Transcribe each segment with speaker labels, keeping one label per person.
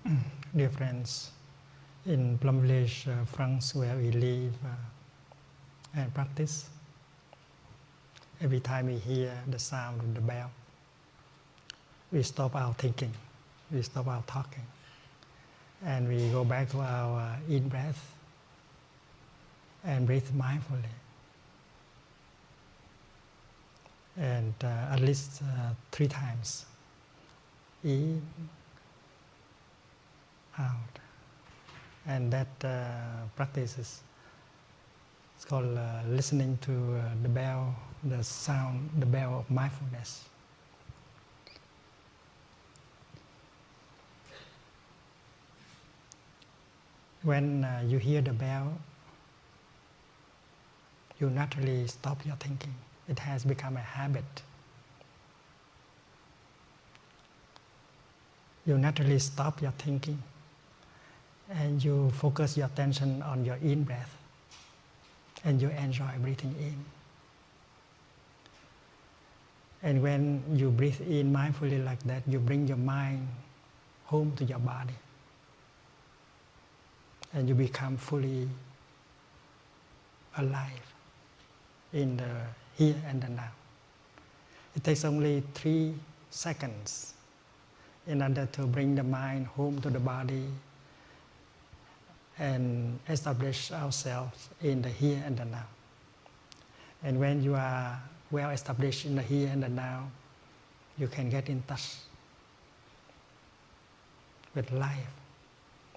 Speaker 1: Dear friends, in Plum Village, France, where we live and practice, every time we hear the sound of the bell, we stop our thinking, we stop our talking, and we go back to our in-breath and breathe mindfully. And at least 3 times, in, out. And that practice is called listening to the bell, the sound, the bell of mindfulness. When you hear the bell, you naturally stop your thinking. It has become a habit. You naturally stop your thinking and you focus your attention on your in-breath and you enjoy breathing in. And when you breathe in mindfully like that, you bring your mind home to your body and you become fully alive in the here and the now. It takes only 3 seconds in order to bring the mind home to the body and establish ourselves in the here and the now. And when you are well established in the here and the now, you can get in touch with life.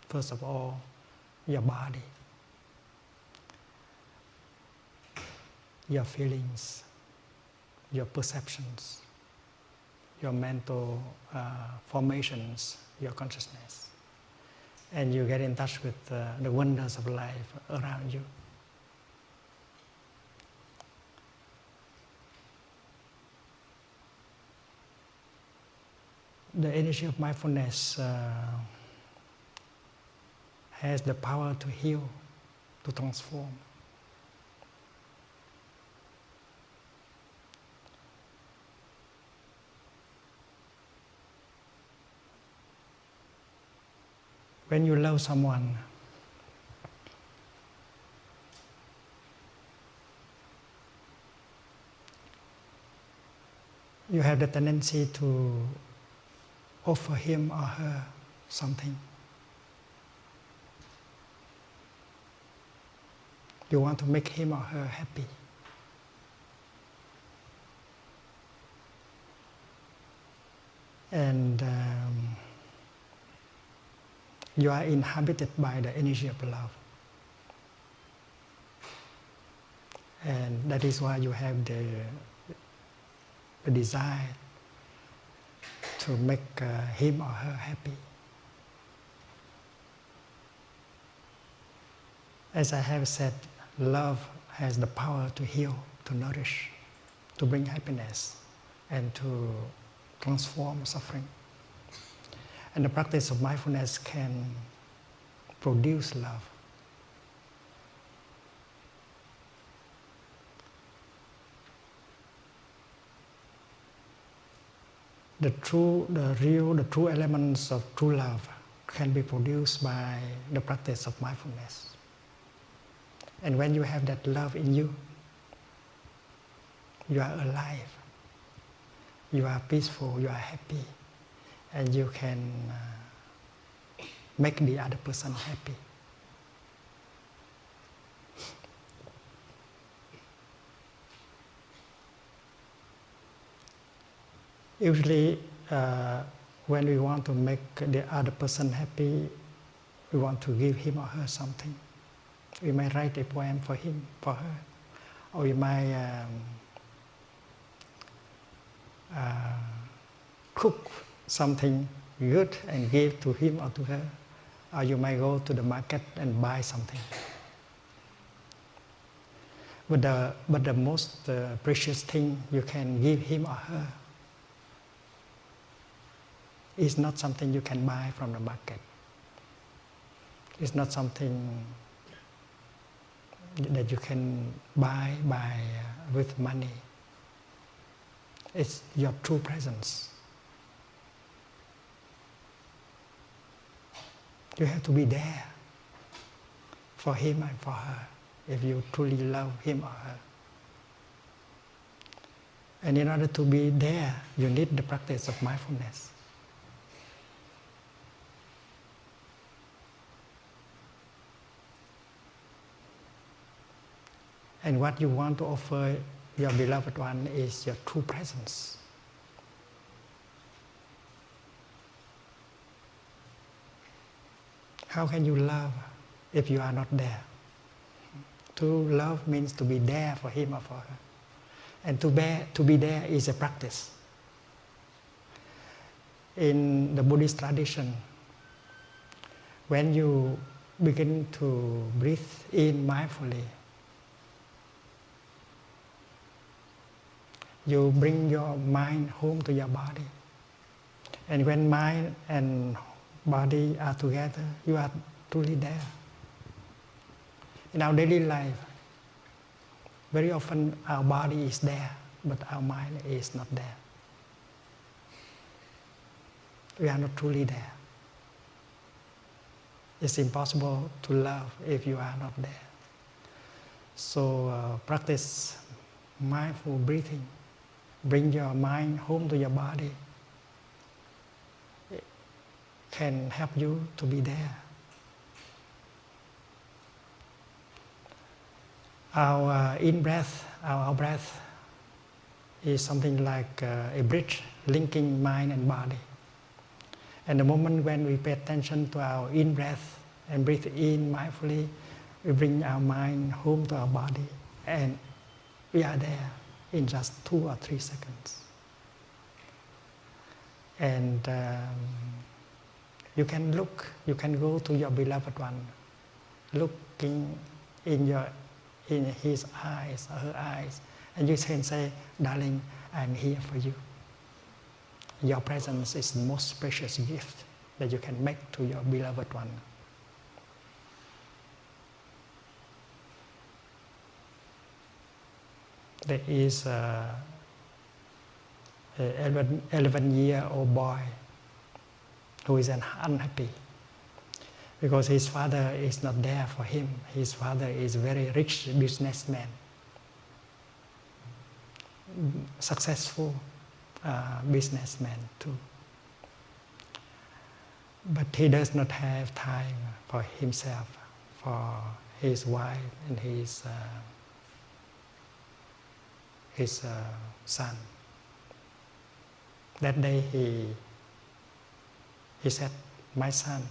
Speaker 1: First of all, your body, your feelings, your perceptions, your mental formations, your consciousness. And you get in touch with the wonders of life around you. The energy of mindfulness has the power to heal, to transform. When you love someone, you have the tendency to offer him or her something. You want to make him or her happy. And you are inhabited by the energy of love. And that is why you have the desire to make him or her happy. As I have said, love has the power to heal, to nourish, to bring happiness, and to transform suffering. And the practice of mindfulness can produce love. The true elements of true love can be produced by the practice of mindfulness. And when you have that love in you, you are alive, you are peaceful, you are happy, and you can make the other person happy. Usually, when we want to make the other person happy, we want to give him or her something. We might write a poem for him, for her, or we might cook something good and give to him or to her, or you might go to the market and buy something. But the most precious thing you can give him or her is not something you can buy from the market. It's not something that you can buy with money. It's your true presence. You have to be there for him and for her, if you truly love him or her. And in order to be there, you need the practice of mindfulness. And what you want to offer your beloved one is your true presence. How can you love if you are not there? To love means to be there for him or for her. And to be there is a practice. In the Buddhist tradition, when you begin to breathe in mindfully, you bring your mind home to your body. And when mind and body are together, you are truly there. In our daily life, very often our body is there, but our mind is not there. We are not truly there. It's impossible to love if you are not there. So practice mindful breathing. Bring your mind home to your body. It can help you to be there. Our in-breath, our out-breath is something like a bridge linking mind and body. And the moment when we pay attention to our in-breath and breathe in mindfully, we bring our mind home to our body, and we are there in just 2 or 3 seconds. And you can go to your beloved one, looking in his eyes or her eyes, and you can say, "Darling, I'm here for you." Your presence is the most precious gift that you can make to your beloved one. There is an 11-year-old boy who is unhappy because his father is not there for him. His father is a very rich businessman, successful businessman too. But he does not have time for himself, for his wife and his son. That day he said, "My son,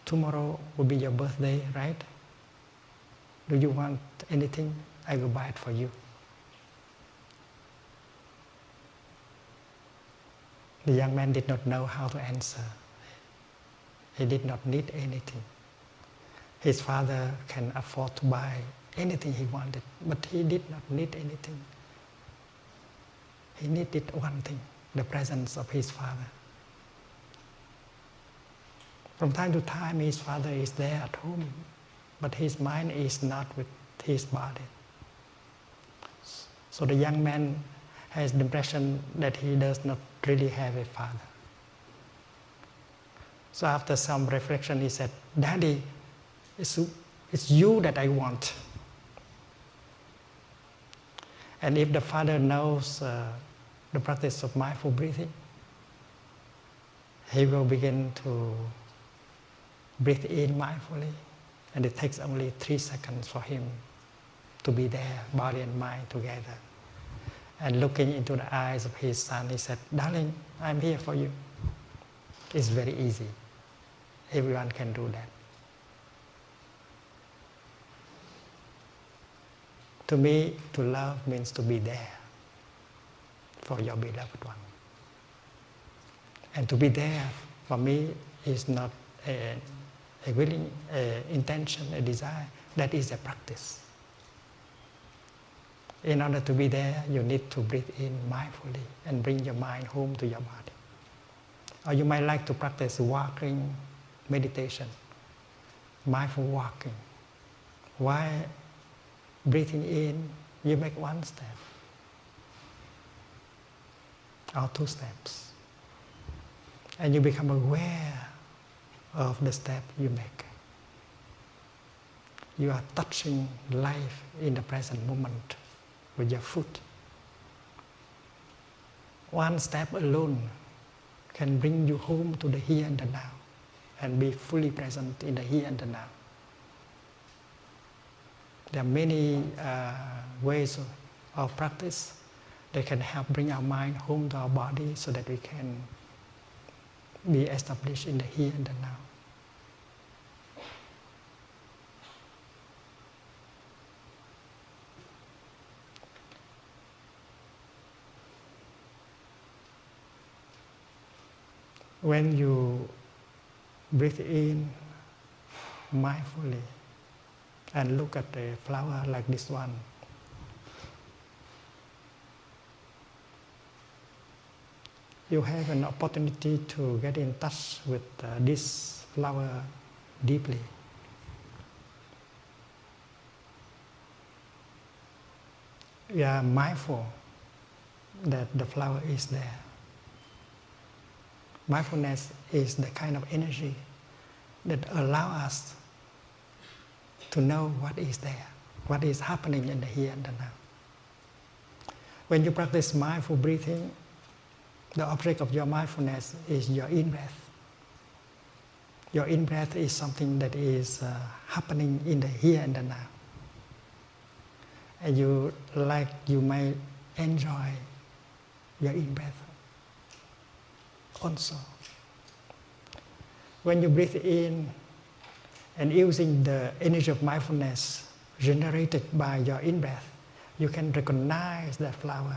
Speaker 1: tomorrow will be your birthday, right? Do you want anything? I will buy it for you." The young man did not know how to answer. He did not need anything. His father can afford to buy anything he wanted, but he did not need anything. He needed one thing, the presence of his father. From time to time, his father is there at home, but his mind is not with his body. So the young man has the impression that he does not really have a father. So after some reflection, he said, "Daddy, it's you that I want." And if the father knows the practice of mindful breathing, he will begin to breathe in mindfully, and it takes only 3 seconds for him to be there, body and mind together. And looking into the eyes of his son, he said, "Darling, I'm here for you." It's very easy. Everyone can do that. To me, to love means to be there for your beloved one. And to be there, for me, is not a willing intention, a desire. That is a practice. In order to be there, you need to breathe in mindfully and bring your mind home to your body. Or you might like to practice walking meditation, mindful walking. While breathing in, you make 1 step or 2 steps, and you become aware of the step you make. You are touching life in the present moment with your foot. One step alone can bring you home to the here and the now and be fully present in the here and the now. There are many ways of practice that can help bring our mind home to our body so that we can be established in the here and the now. When you breathe in mindfully and look at a flower like this one, you have an opportunity to get in touch with this flower deeply. You are mindful that the flower is there. Mindfulness is the kind of energy that allows us to know what is there, what is happening in the here and the now. When you practice mindful breathing, the object of your mindfulness is your in-breath. Your in-breath is something that is happening in the here and the now. And you may enjoy your in-breath also. When you breathe in and using the energy of mindfulness generated by your in-breath, you can recognize that flower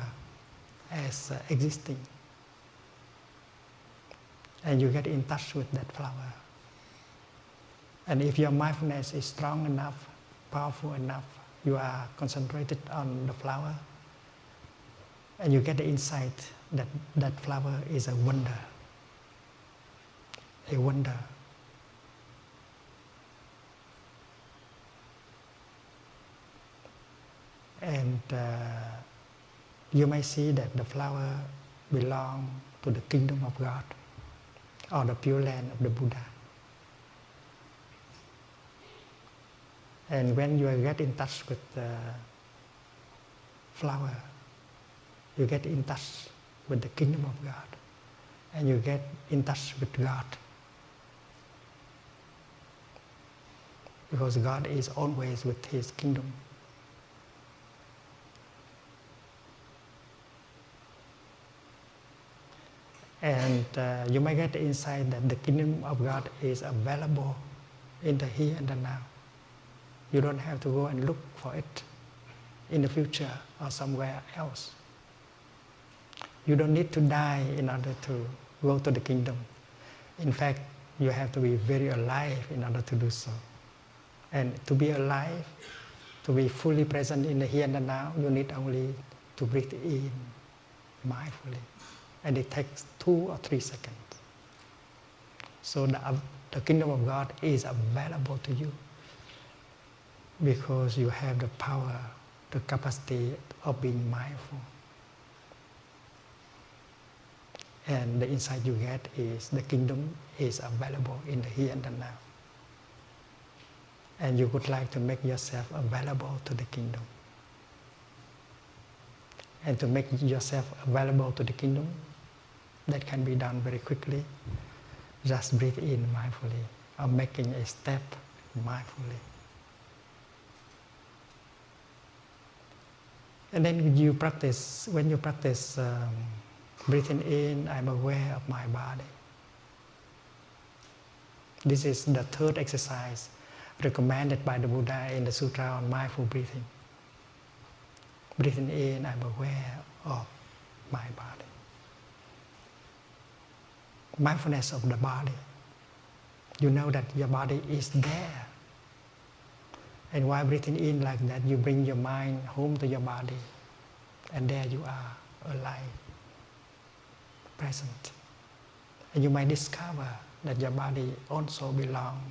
Speaker 1: as existing. And you get in touch with that flower. And if your mindfulness is strong enough, powerful enough, you are concentrated on the flower, and you get the insight that that flower is a wonder. A wonder. And you may see that the flower belongs to the kingdom of God or the pure land of the Buddha. And when you get in touch with the flower, you get in touch with the kingdom of God, and you get in touch with God. Because God is always with His kingdom. And you may get the insight that the kingdom of God is available in the here and the now. You don't have to go and look for it in the future or somewhere else. You don't need to die in order to go to the kingdom. In fact, you have to be very alive in order to do so. And to be alive, to be fully present in the here and the now, you need only to breathe in mindfully. And it takes 2 or 3 seconds. So the kingdom of God is available to you because you have the power, the capacity of being mindful. And the insight you get is the kingdom is available in the here and the now. And you would like to make yourself available to the kingdom. And to make yourself available to the kingdom, that can be done very quickly. Just breathe in mindfully, or making a step mindfully. And then when you practice breathing in, I'm aware of my body. This is the third exercise recommended by the Buddha in the Sutra on mindful breathing. Breathing in, I'm aware of my body. Mindfulness of the body. You know that your body is there. And while breathing in like that, you bring your mind home to your body. And there you are, alive, present. And you might discover that your body also belongs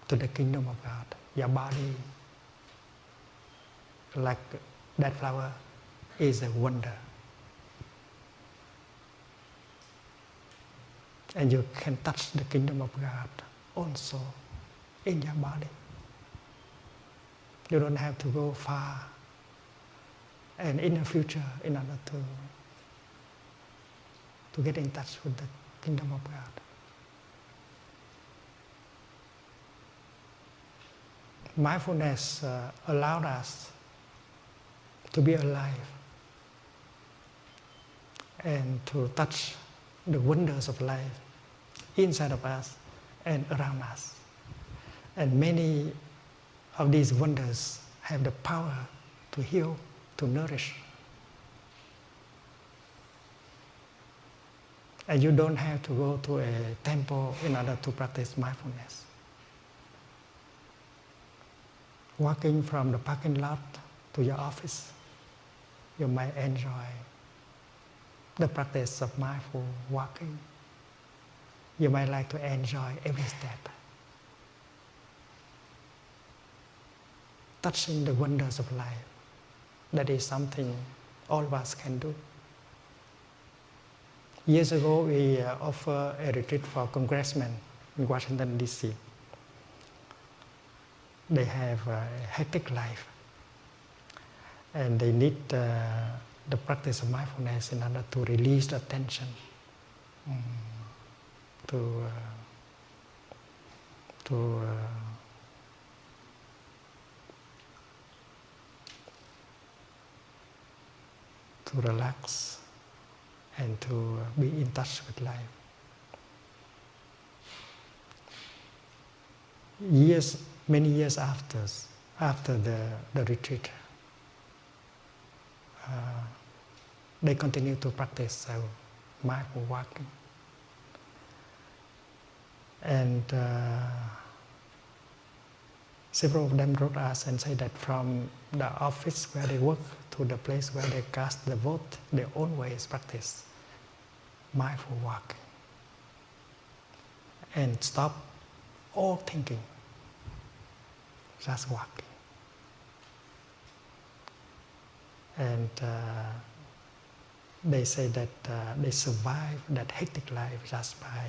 Speaker 1: to the kingdom of God. Your body, like that flower, is a wonder. And you can touch the kingdom of God also in your body. You don't have to go far and in the future in order to get in touch with the kingdom of God. Mindfulness allowed us to be alive and to touch the wonders of life inside of us and around us. And many of these wonders have the power to heal, to nourish. And you don't have to go to a temple in order to practice mindfulness. Walking from the parking lot to your office, you might enjoy the practice of mindful walking. You might like to enjoy every step, touching the wonders of life. That is something all of us can do. Years ago, we offered a retreat for congressmen in Washington, D.C. They have a hectic life, and they need the practice of mindfulness in order to release the tension, to relax and to be in touch with life. Many years after the retreat, they continue to practice mindful walking. And several of them wrote us and said that from the office where they work to the place where they cast the vote, they always practice mindful walking and stop all thinking, just walking. And they say that they survive that hectic life just by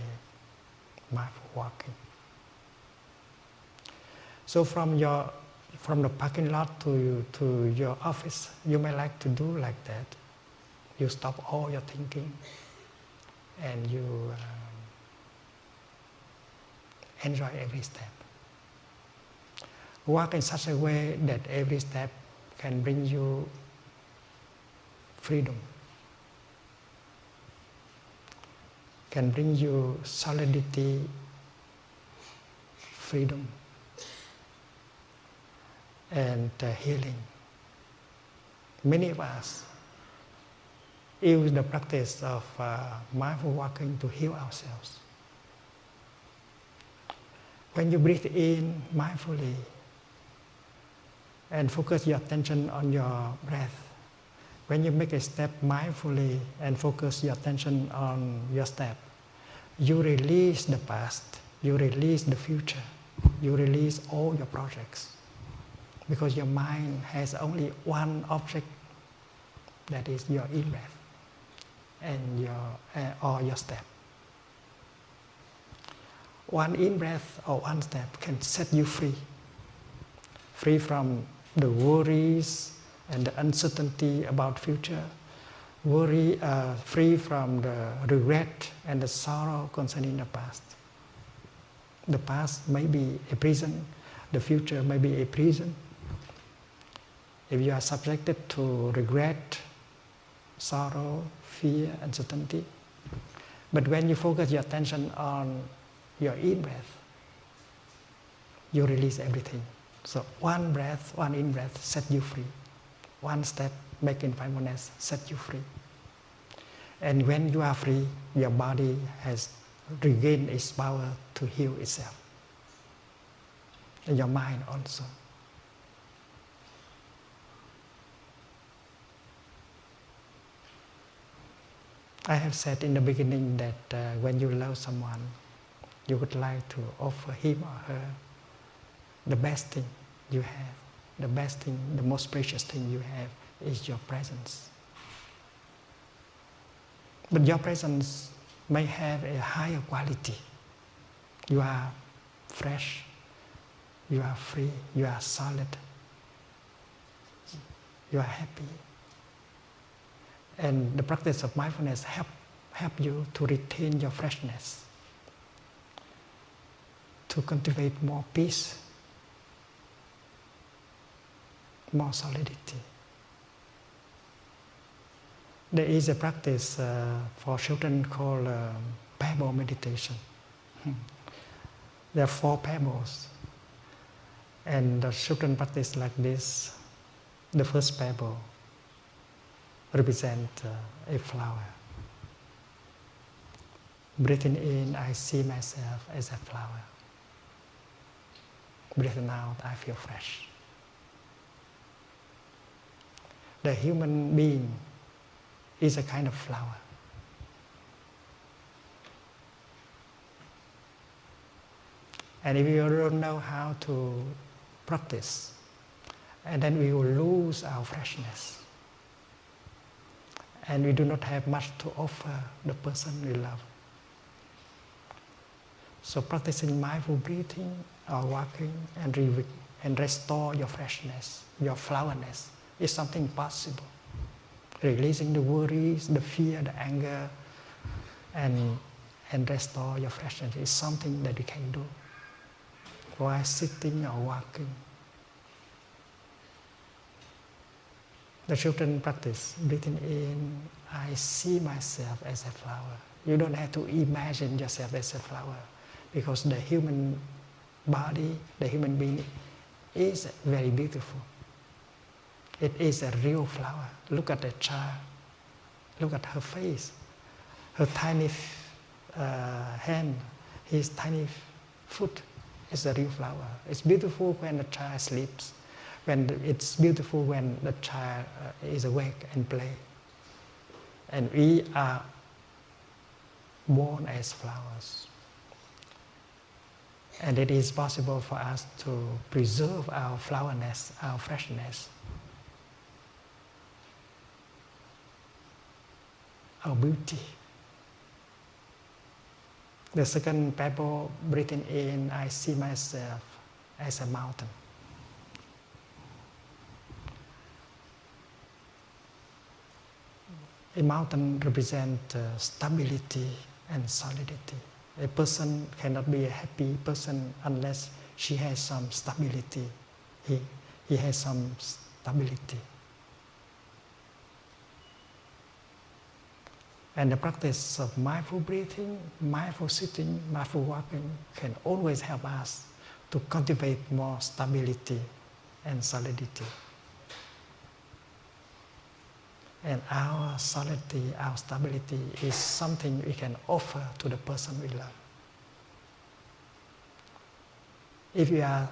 Speaker 1: mindful walking. So from the parking lot to your office, you may like to do like that. You stop all your thinking and you enjoy every step. Walk in such a way that every step can bring you freedom, can bring you solidity, freedom, and healing. Many of us use the practice of mindful walking to heal ourselves. When you breathe in mindfully and focus your attention on your breath, when you make a step mindfully and focus your attention on your step, you release the past, you release the future, you release all your projects. Because your mind has only one object, that is your in-breath and your step. One in-breath or one step can set you free from the worries and the uncertainty about future, free from the regret and the sorrow concerning the past. The past may be a prison, the future may be a prison. If you are subjected to regret, sorrow, fear, uncertainty, but when you focus your attention on your in-breath, you release everything. So one breath, one in-breath set you free. One step making mindfulness set you free. And when you are free, your body has regained its power to heal itself. And your mind also. I have said in the beginning that when you love someone, you would like to offer him or her the best thing you have. The best thing, the most precious thing you have is your presence. But your presence may have a higher quality. You are fresh, you are free, you are solid, you are happy. And the practice of mindfulness help you to retain your freshness, to cultivate more peace, more solidity. There is a practice for children called pebble meditation. There are 4 pebbles, and the children practice like this. The first pebble represents a flower. Breathing in, I see myself as a flower. Breathing out, I feel fresh. The human being is a kind of flower. And if you don't know how to practice, and then we will lose our freshness. And we do not have much to offer the person we love. So practicing mindful breathing or walking and restore your freshness, your flowerness, is something possible. Releasing the worries, the fear, the anger, and restore your freshness is something that you can do while sitting or walking. The children practice breathing in, I see myself as a flower. You don't have to imagine yourself as a flower, because the human body, the human being is very beautiful. It is a real flower. Look at the child. Look at her face. Her tiny hand, his tiny foot is a real flower. It's beautiful when the child sleeps. It's beautiful when the child is awake and play. And we are born as flowers. And it is possible for us to preserve our flowerness, our freshness, our beauty. The second pebble, breathing in, I see myself as a mountain. A mountain represents stability and solidity. A person cannot be a happy person unless she has some stability. He has some stability. And the practice of mindful breathing, mindful sitting, mindful walking can always help us to cultivate more stability and solidity. And our solidity, our stability is something we can offer to the person we love. If we are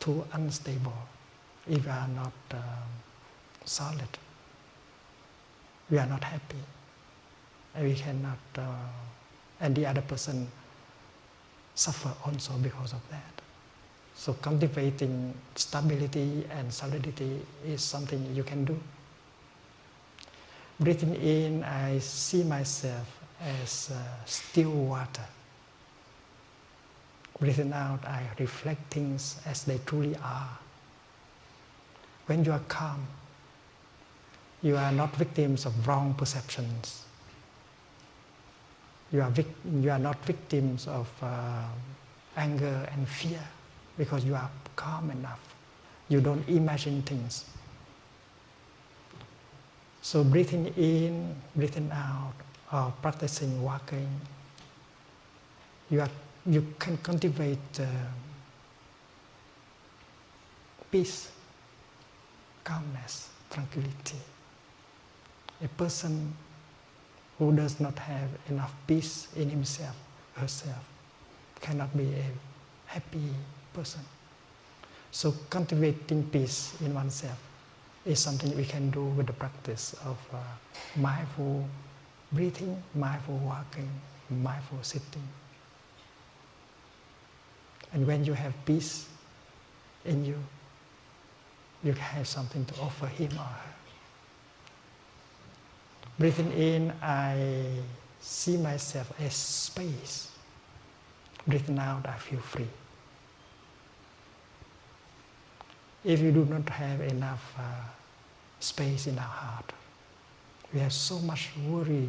Speaker 1: too unstable, if we are not solid, we are not happy. And we cannot, and the other person suffer also because of that. So cultivating stability and solidity is something you can do. Breathing in, I see myself as still water. Breathing out, I reflect things as they truly are. When you are calm, you are not victims of wrong perceptions. You are not victims of anger and fear, because you are calm enough. You don't imagine things. So breathing in, breathing out, or practicing walking, you can cultivate peace, calmness, tranquility. A person who does not have enough peace in himself, herself, cannot be a happy person. So cultivating peace in oneself is something we can do with the practice of mindful breathing, mindful walking, mindful sitting. And when you have peace in you, you have something to offer him or her. Breathing in, I see myself as space. Breathing out, I feel free. If you do not have enough space in our heart, we have so much worries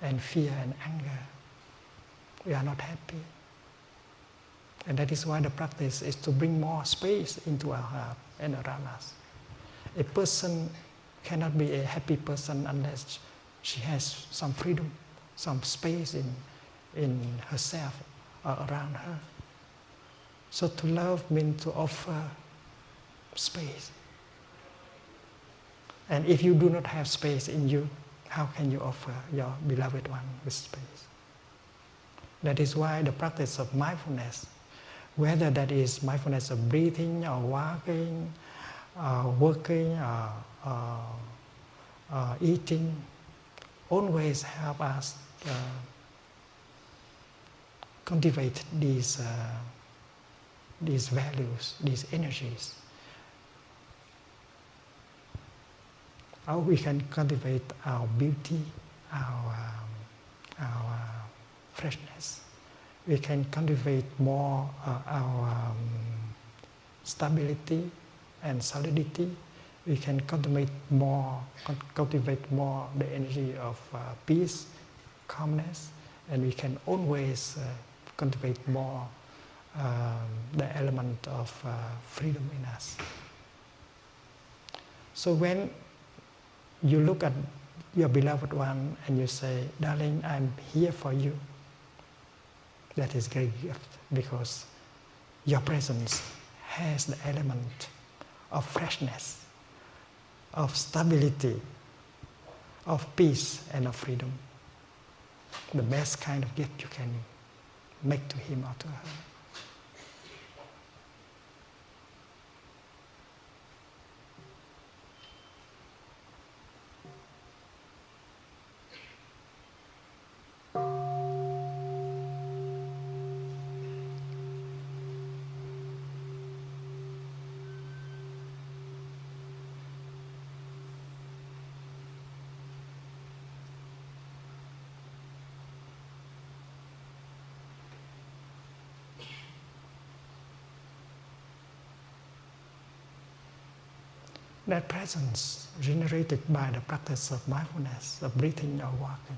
Speaker 1: and fear and anger. We are not happy. And that is why the practice is to bring more space into our heart and around us. A person cannot be a happy person unless she has some freedom, some space in herself or around her. So to love means to offer space. And if you do not have space in you, how can you offer your beloved one with space? That is why the practice of mindfulness, whether that is mindfulness of breathing or walking, working or eating, always help us cultivate these values, these energies. How we can cultivate our beauty, our freshness. We can cultivate more our stability and solidity. We can cultivate more the energy of peace, calmness, and we can always cultivate more the element of freedom in us. So when you look at your beloved one and you say, darling, I'm here for you, that is great gift, because your presence has the element of freshness, of stability, of peace and of freedom. The best kind of gift you can make to him or to her. That presence generated by the practice of mindfulness, of breathing or walking,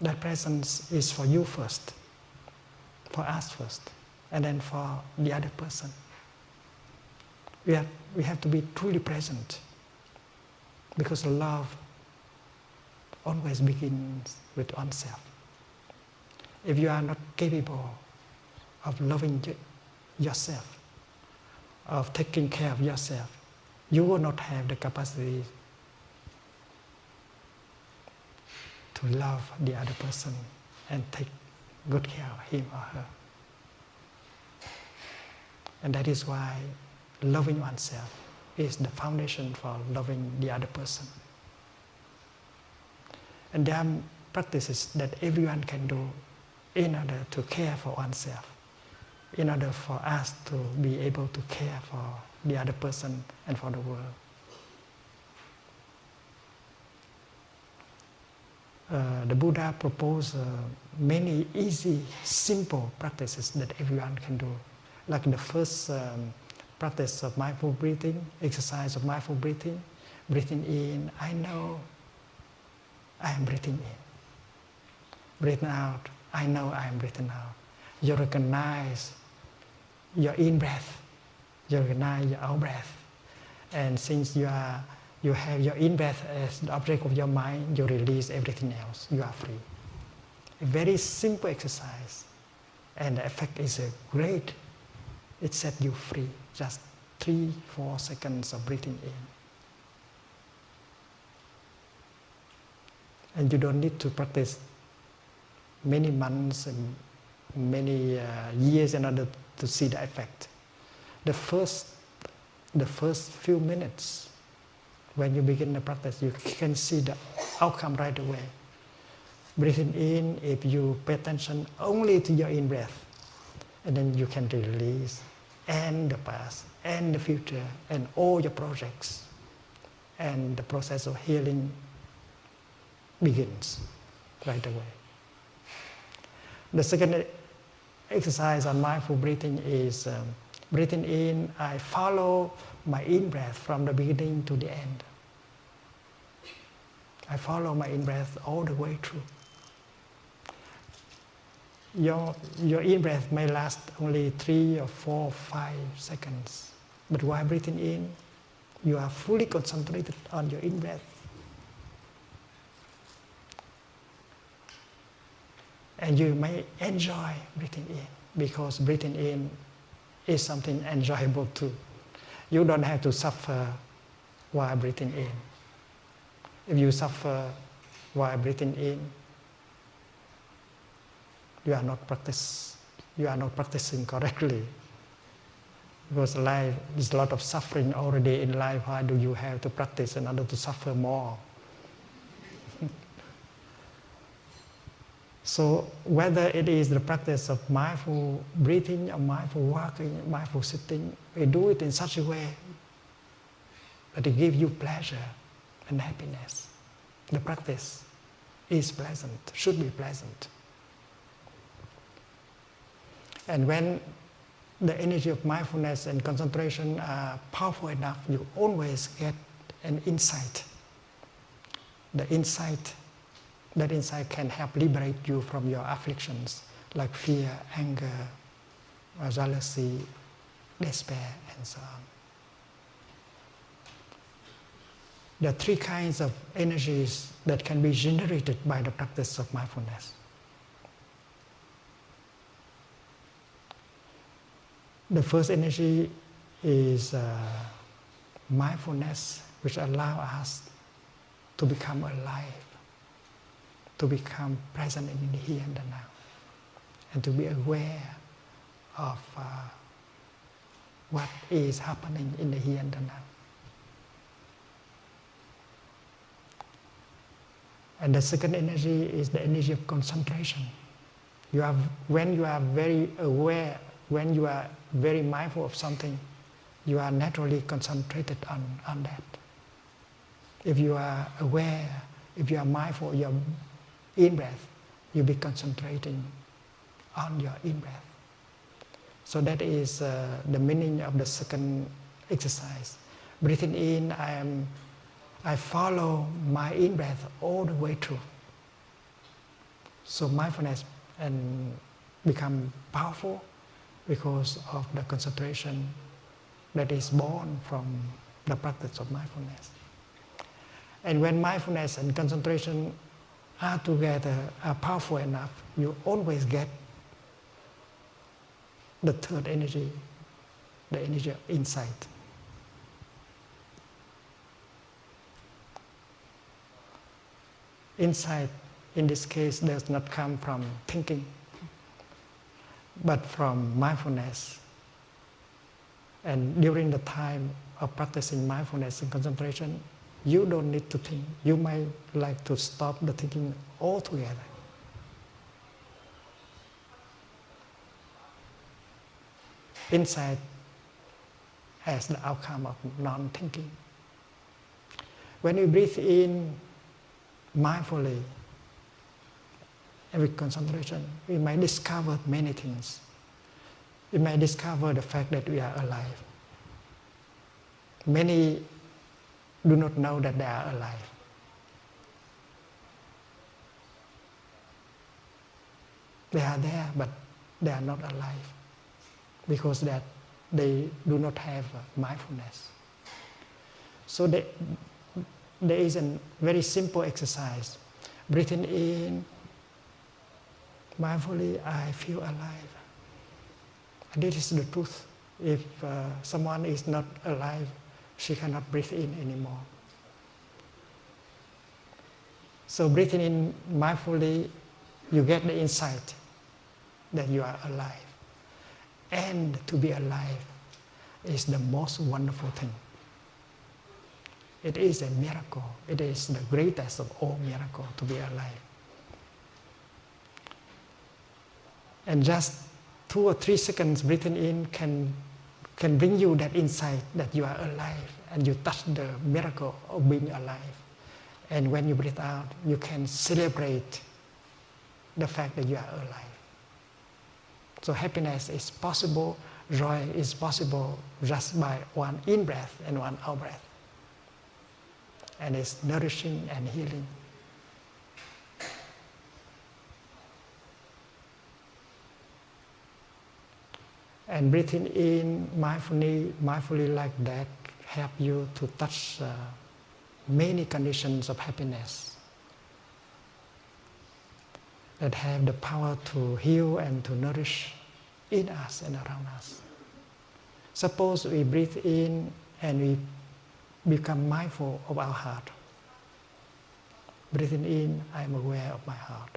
Speaker 1: that presence is for you first, for us first, and then for the other person. We have to be truly present, because love always begins with oneself. If you are not capable of loving yourself, of taking care of yourself, you will not have the capacity to love the other person and take good care of him or her. And that is why loving oneself is the foundation for loving the other person. And there are practices that everyone can do in order to care for oneself, in order for us to be able to care for the other person and for the world. The Buddha proposed many easy, simple practices that everyone can do. Like the first practice of mindful breathing, exercise of mindful breathing, breathing in, I know I am breathing in. Breathing out, I know I am breathing out. You recognize your in-breath, you recognize your out-breath. And since you have your in-breath as the object of your mind, you release everything else, you are free. A very simple exercise, and the effect is great. It sets you free, just 3-4 seconds of breathing in. And you don't need to practice many months and many years in order to see the effect. The first few minutes, when you begin the practice, you can see the outcome right away. Breathing in, if you pay attention only to your in-breath, and then you can release and the past and the future and all your projects, and the process of healing begins right away. The second exercise on mindful breathing is breathing in. I follow my in-breath from the beginning to the end. I follow my in-breath all the way through. Your in-breath may last only 3 or 4 or 5 seconds. But while breathing in, you are fully concentrated on your in-breath. And you may enjoy breathing in, because breathing in is something enjoyable too. You don't have to suffer while breathing in. If you suffer while breathing in, you are not practicing correctly. Because life is a lot of suffering already in life. Why do you have to practice in order to suffer more? So whether it is the practice of mindful breathing or mindful walking, mindful sitting, we do it in such a way that it gives you pleasure and happiness. The practice is pleasant, should be pleasant. And when the energy of mindfulness and concentration are powerful enough, you always get an insight. That insight can help liberate you from your afflictions like fear, anger, jealousy, despair, and so on. There are 3 kinds of energies that can be generated by the practice of mindfulness. The first energy is mindfulness, which allows us to become alive, to become present in the here and the now, and to be aware of what is happening in the here and the now. And the second energy is the energy of concentration. When you are very aware, when you are very mindful of something, you are naturally concentrated on that. If you are aware, if you are mindful of your in-breath, you'll be concentrating on your in-breath. So that is the meaning of the second exercise. Breathing in, I follow my in-breath all the way through. So mindfulness and become powerful because of the concentration that is born from the practice of mindfulness. And when mindfulness and concentration are together, are powerful enough, you always get the third energy, the energy of insight. Insight, in this case, does not come from thinking, but from mindfulness. And during the time of practicing mindfulness and concentration, you don't need to think. You might like to stop the thinking altogether. Insight as the outcome of non-thinking. When we breathe in mindfully and with concentration, we might discover many things. We might discover the fact that we are alive. Many do not know that they are alive. They are there, but they are not alive because that they do not have mindfulness. So there is a very simple exercise. Breathing in mindfully, I feel alive. And this is the truth. If someone is not alive, she cannot breathe in anymore. So breathing in mindfully, you get the insight that you are alive. And to be alive is the most wonderful thing. It is a miracle. It is the greatest of all miracles to be alive. And just 2 or 3 seconds breathing in can bring you that insight that you are alive, and you touch the miracle of being alive. And when you breathe out, you can celebrate the fact that you are alive. So happiness is possible, joy is possible just by one in-breath and one out-breath. And it's nourishing and healing. And breathing in mindfully like that help you to touch many conditions of happiness that have the power to heal and to nourish in us and around us. Suppose we breathe in and we become mindful of our heart. Breathing in, I am aware of my heart.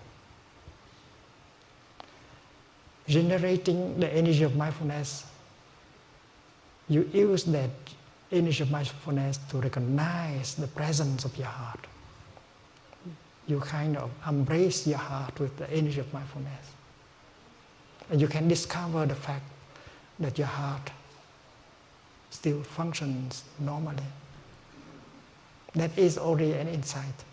Speaker 1: Generating the energy of mindfulness, you use that energy of mindfulness to recognize the presence of your heart. You kind of embrace your heart with the energy of mindfulness. And you can discover the fact that your heart still functions normally. That is already an insight.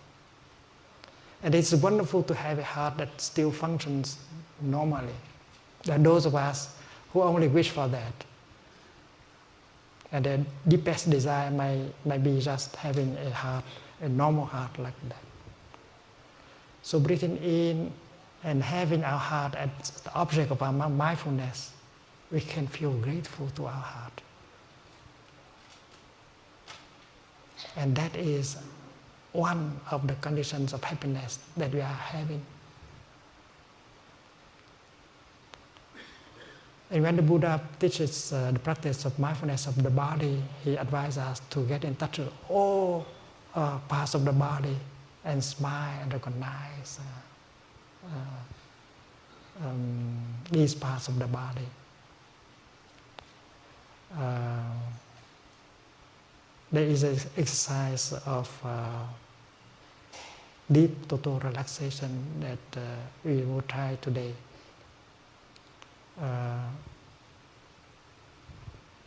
Speaker 1: And it's wonderful to have a heart that still functions normally. There are those of us who only wish for that. And the deepest desire may be just having a heart, a normal heart like that. So breathing in and having our heart as the object of our mindfulness, we can feel grateful to our heart. And that is one of the conditions of happiness that we are having. And when the Buddha teaches the practice of mindfulness of the body, he advises us to get in touch with all parts of the body and smile and recognize these parts of the body. There is an exercise of deep total relaxation that we will try today.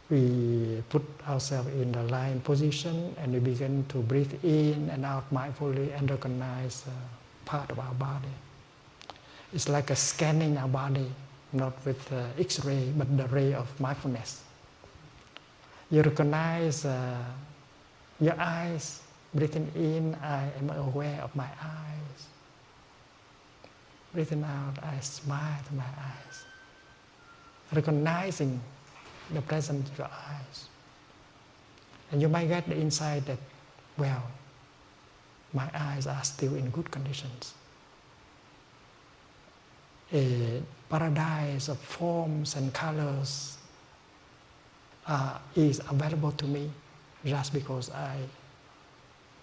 Speaker 1: We put ourselves in the lying position and we begin to breathe in and out mindfully and recognize part of our body. It's like a scanning our body, not with X-ray, but the ray of mindfulness. You recognize your eyes, breathing in, I am aware of my eyes. Breathing out, I smile to my eyes. Recognizing the presence of your eyes. And you might get the insight that, well, my eyes are still in good conditions. A paradise of forms and colors is available to me just because I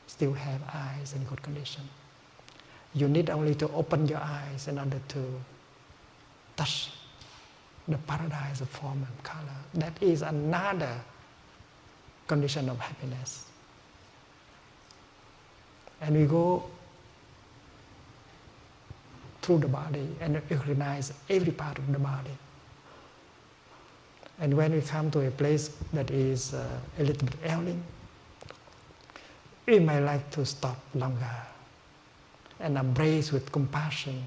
Speaker 1: still have eyes in good condition. You need only to open your eyes in order to touch the paradise of form and color. That is another condition of happiness. And we go through the body and recognize every part of the body. And when we come to a place that is a little bit ailing, we may like to stop longer and embrace with compassion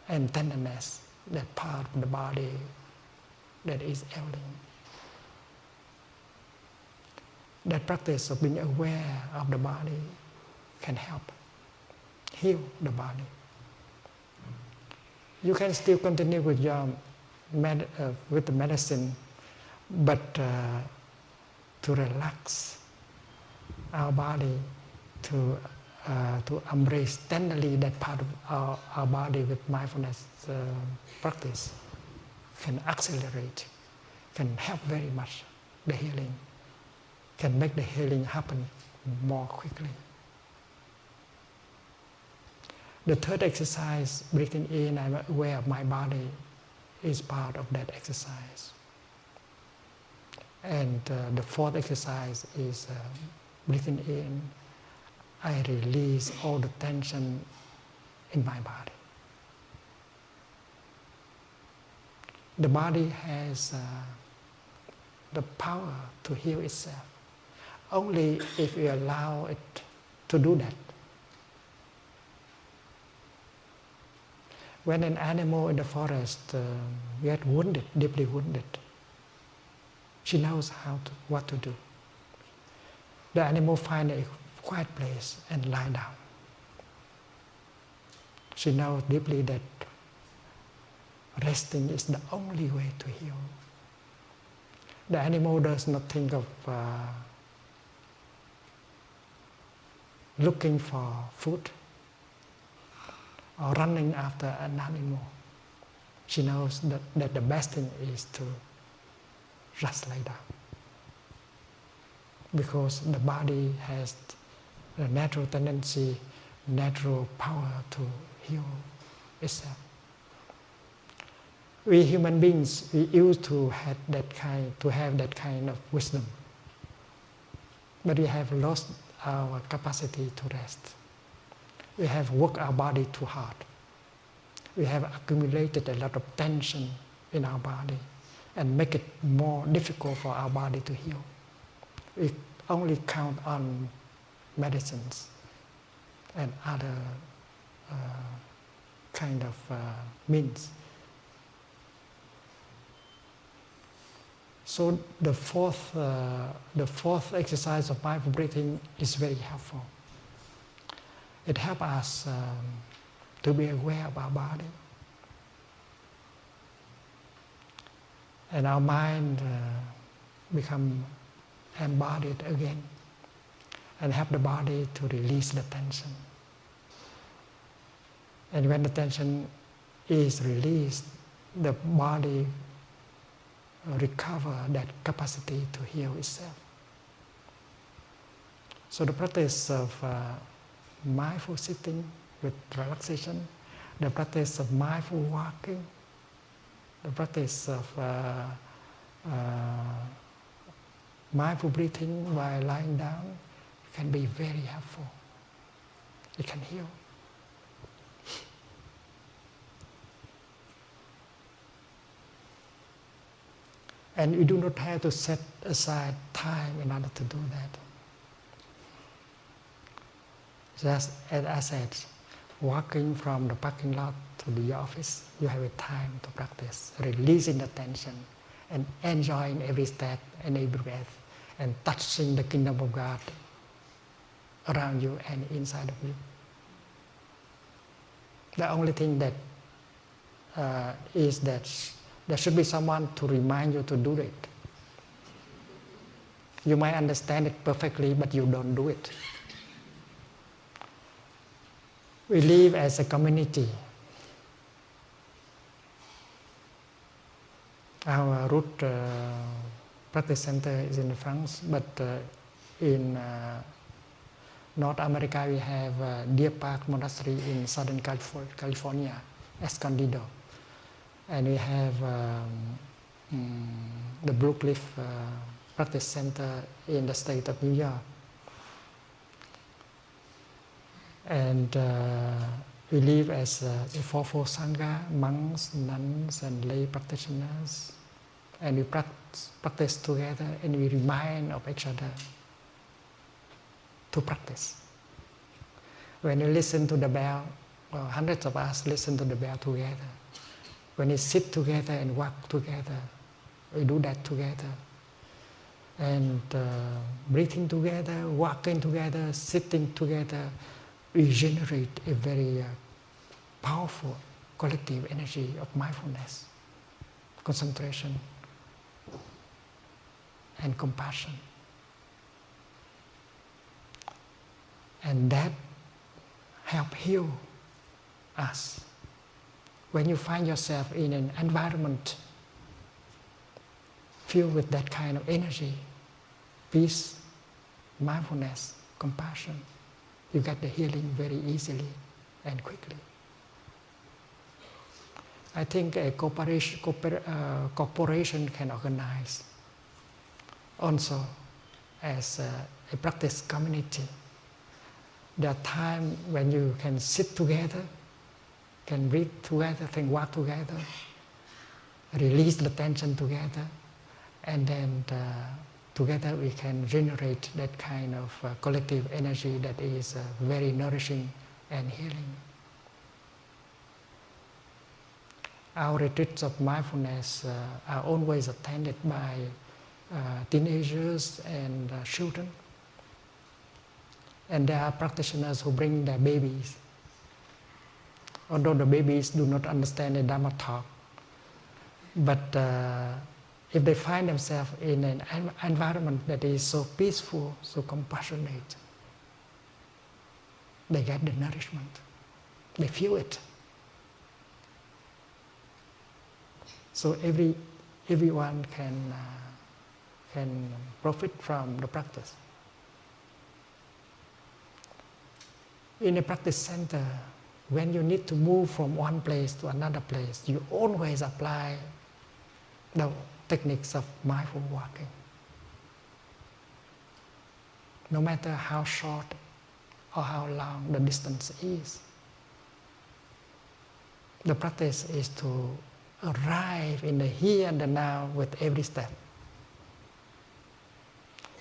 Speaker 1: and tenderness that part of the body that is ailing. That practice of being aware of the body can help heal the body. You can still continue with your with the medicine, but to relax our body, to embrace tenderly that part of our body with mindfulness practice can accelerate, can help very much the healing, can make the healing happen more quickly. The third exercise, breathing in, I'm aware of my body, is part of that exercise. And the fourth exercise is breathing in, I release all the tension in my body. The body has the power to heal itself.
Speaker 2: only if we allow it to do that. When an animal in the forest gets wounded, deeply wounded, she knows what to do. The animal finds a quiet place and lie down. She knows deeply that resting is the only way to heal. The animal does not think of looking for food or running after an animal. She knows that the best thing is to just lie down. Because the body has a natural tendency, natural power to heal itself. We human beings, we used to have that kind of wisdom. But we have lost our capacity to rest. We have worked our body too hard. We have accumulated a lot of tension in our body and make it more difficult for our body to heal. We only count on medicines and other kind of means. So the fourth exercise of mindful breathing is very helpful. It helps us to be aware of our body. And our mind become embodied again and help the body to release the tension. And when the tension is released, the body recover that capacity to heal itself. So the practice of mindful sitting with relaxation, the practice of mindful walking, the practice of mindful breathing while lying down can be very helpful. It can heal. And you do not have to set aside time in order to do that. Just as I said, walking from the parking lot to the office, you have a time to practice, releasing the tension and enjoying every step and every breath and touching the kingdom of God around you and inside of you. The only thing that is that there should be someone to remind you to do it. You might understand it perfectly, but you don't do it. We live as a community. Our root practice center is in France, but in North America we have Deer Park Monastery in Southern California, Escondido. And we have the Blue Cliff Practice Center in the state of New York. And we live as a fourfold Sangha, monks, nuns, and lay practitioners. And we practice together and we remind of each other to practice. When you listen to the bell, well, hundreds of us listen to the bell together. When we sit together and walk together, we do that together. And breathing together, walking together, sitting together, we generate a very powerful collective energy of mindfulness, concentration, and compassion. And that helps heal us. When you find yourself in an environment filled with that kind of energy, peace, mindfulness, compassion, you get the healing very easily and quickly. I think a corporation can organize also as a practice community. There are times when you can sit together, can breathe together, can walk together, release the tension together, and then together we can generate that kind of collective energy that is very nourishing and healing. Our retreats of mindfulness are always attended by teenagers and children. And there are practitioners who bring their babies. Although the babies do not understand the Dharma talk, but if they find themselves in an environment that is so peaceful, so compassionate, they get the nourishment. They feel it. So everyone can profit from the practice. In a practice center, when you need to move from one place to another place, you always apply the techniques of mindful walking. No matter how short or how long the distance is. The practice is to arrive in the here and the now with every step,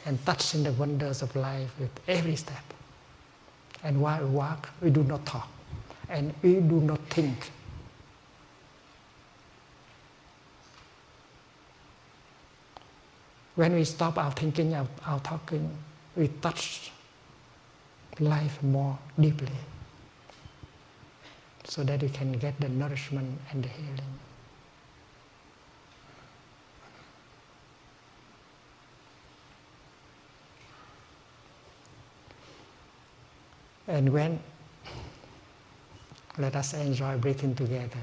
Speaker 2: and touching the wonders of life with every step. And while we walk, we do not talk, and we do not think. When we stop our thinking, our talking, we touch life more deeply, so that we can get the nourishment and the healing. And let us enjoy breathing together.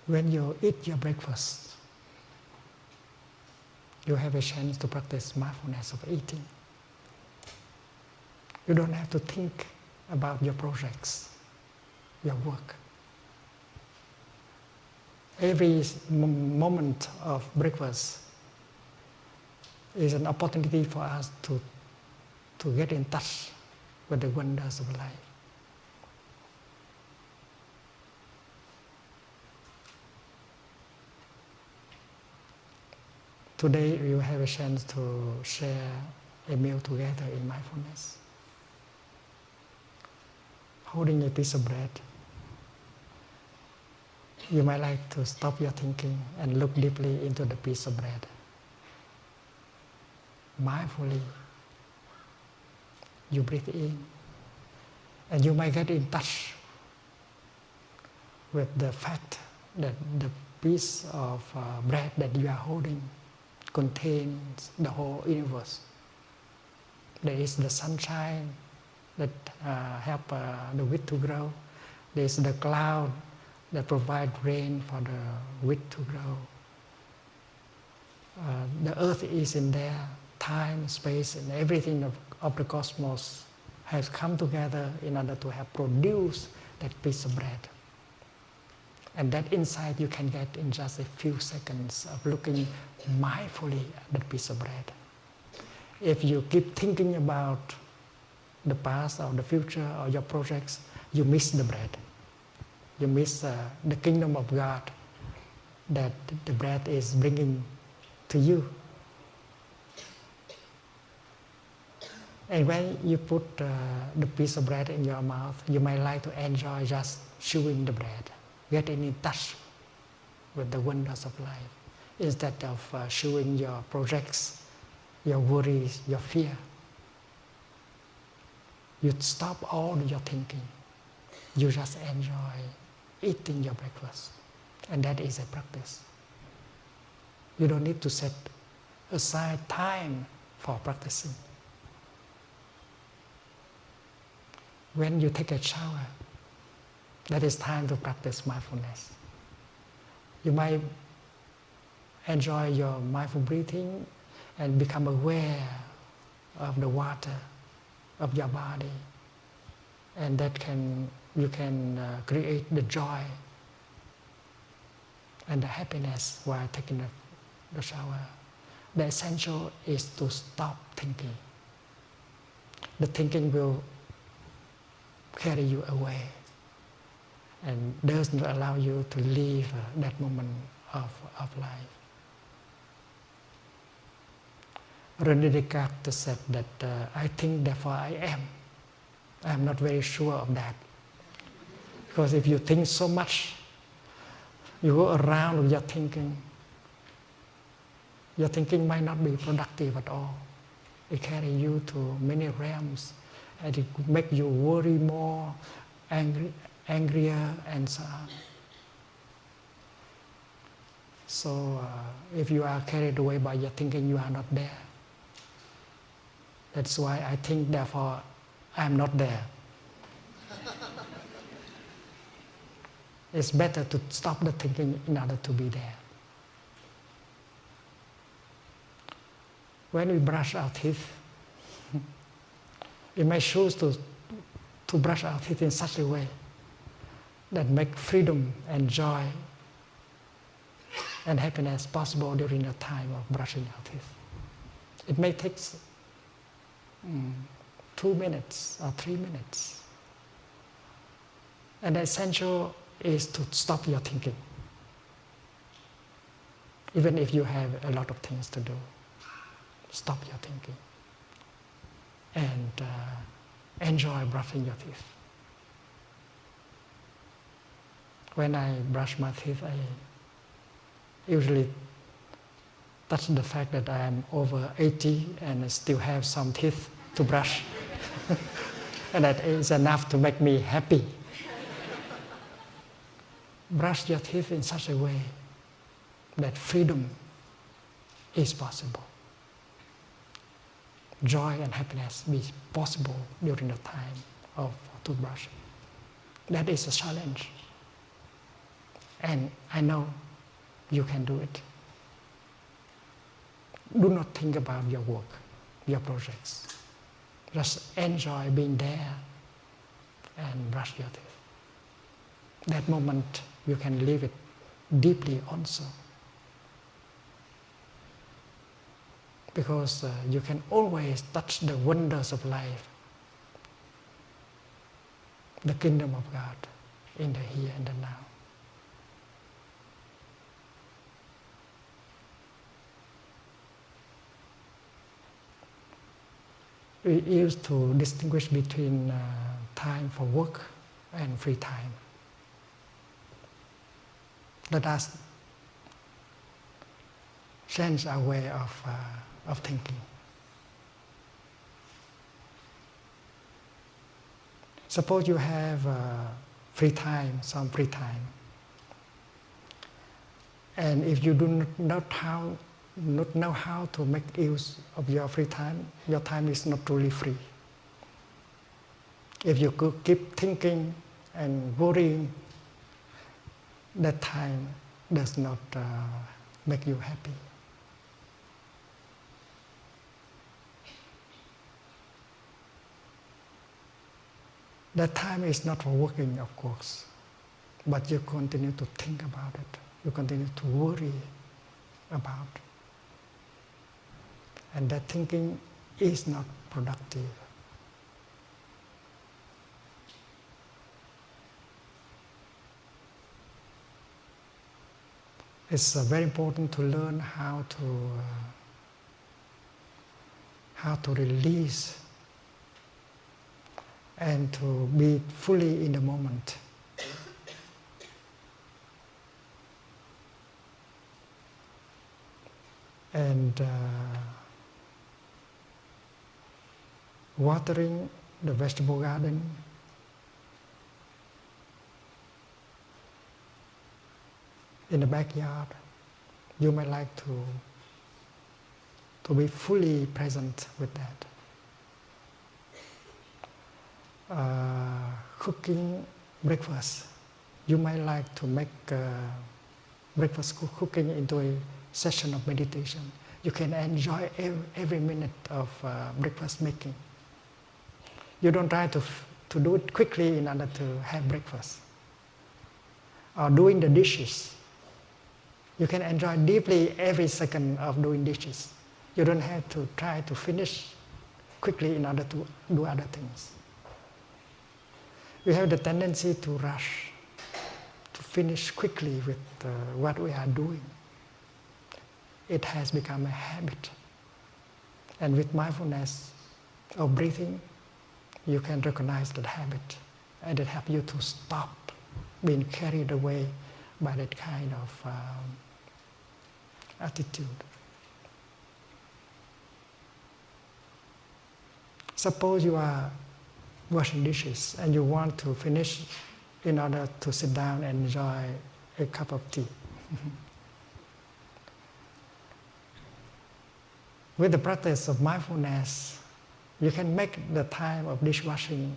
Speaker 2: When you eat your breakfast, you have a chance to practice mindfulness of eating. You don't have to think about your projects, your work. Every moment of breakfast is an opportunity for us to get in touch with the wonders of life. Today you have a chance to share a meal together in mindfulness. Holding a piece of bread, you might like to stop your thinking and look deeply into the piece of bread. Mindfully, you breathe in, and you might get in touch with the fact that the piece of bread that you are holding contains the whole universe. There is the sunshine that help the wheat to grow. There is the cloud that provide rain for the wheat to grow. The earth is in there. Time, space, and everything of the cosmos has come together in order to have produced that piece of bread. And that insight you can get in just a few seconds of looking mindfully at that piece of bread. If you keep thinking about the past or the future or your projects, you miss the bread. You miss the kingdom of God that the bread is bringing to you. And when you put the piece of bread in your mouth, you might like to enjoy just chewing the bread, getting in touch with the wonders of life, instead of chewing your projects, your worries, your fear. You stop all your thinking. You just enjoy eating your breakfast. And that is a practice. You don't need to set aside time for practicing. when you take a shower, that is time to practice mindfulness. You might enjoy your mindful breathing and become aware of the water of your body, and you can create the joy and the happiness while taking the shower. The essential is to stop thinking. The thinking will carry you away and does not allow you to live that moment of life. René Descartes said that I think, therefore I am. I am not very sure of that. Because if you think so much, you go around with your thinking might not be productive at all. It carries you to many realms, and it could make you worry more, angrier, and so on. So if you are carried away by your thinking, you are not there. That's why I think, therefore I am not there. It's better to stop the thinking in order to be there. When we brush our teeth, we may choose to brush our teeth in such a way that make freedom and joy and happiness possible during the time of brushing our teeth. It may take 2 minutes or 3 minutes. And the essential is to stop your thinking. Even if you have a lot of things to do, stop your thinking and enjoy brushing your teeth. When I brush my teeth, I usually touch the fact that I am over 80 and I still have some teeth to brush. And that is enough to make me happy. Brush your teeth in such a way that freedom is possible. Joy and happiness be possible during the time of toothbrushing. That is a challenge. And I know you can do it. Do not think about your work, your projects. Just enjoy being there and brush your teeth. That moment you can live it deeply also. Because you can always touch the wonders of life, the kingdom of God in the here and the now. We used to distinguish between time for work and free time. Let us change our way of thinking. Suppose you have some free time, and if you do not know how to make use of your free time, your time is not truly free. If you could keep thinking and worrying, that time does not make you happy. That time is not for working, of course, but you continue to think about it. You continue to worry about it. And that thinking is not productive. It's very important to learn how to release and to be fully in the moment. And watering the vegetable garden, in the backyard, you might like to be fully present with that. cooking breakfast. You might like to make breakfast cooking into a session of meditation. You can enjoy every minute of breakfast making. You don't try to do it quickly in order to have breakfast. Or doing the dishes. You can enjoy deeply every second of doing dishes. You don't have to try to finish quickly in order to do other things. We have the tendency to rush, to finish quickly with what we are doing. It has become a habit. And with mindfulness of breathing, you can recognize that habit, and it helps you to stop being carried away by that kind of attitude. Suppose you are washing dishes and you want to finish in order to sit down and enjoy a cup of tea. With the practice of mindfulness, you can make the time of dishwashing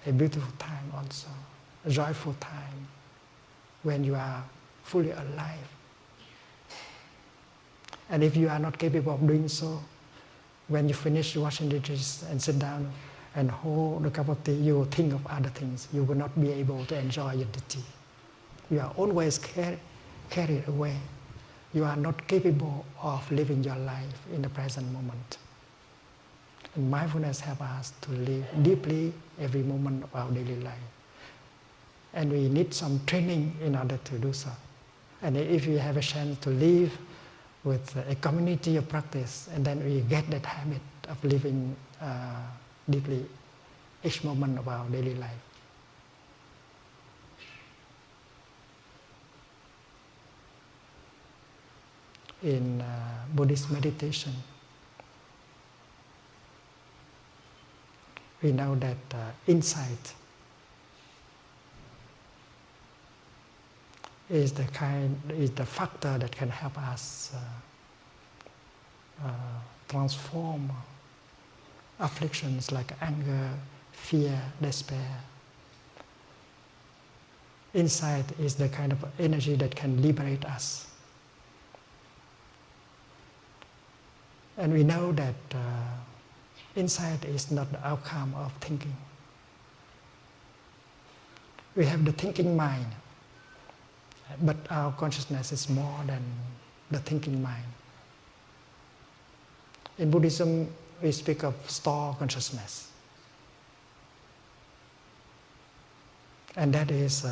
Speaker 2: a beautiful time also, a joyful time, when you are fully alive. And if you are not capable of doing so, when you finish washing the dishes and sit down and hold the cup of tea, you will think of other things. You will not be able to enjoy the tea. You are always carried away. You are not capable of living your life in the present moment. And mindfulness helps us to live deeply every moment of our daily life. And we need some training in order to do so. And if you have a chance to live with a community of practice, and then we get that habit of living deeply each moment of our daily life. In Buddhist meditation, we know that insight is the factor that can help us transform afflictions like anger, fear, despair. Insight is the kind of energy that can liberate us. And we know that insight is not the outcome of thinking. We have the thinking mind, but our consciousness is more than the thinking mind. In Buddhism, we speak of store consciousness. And that is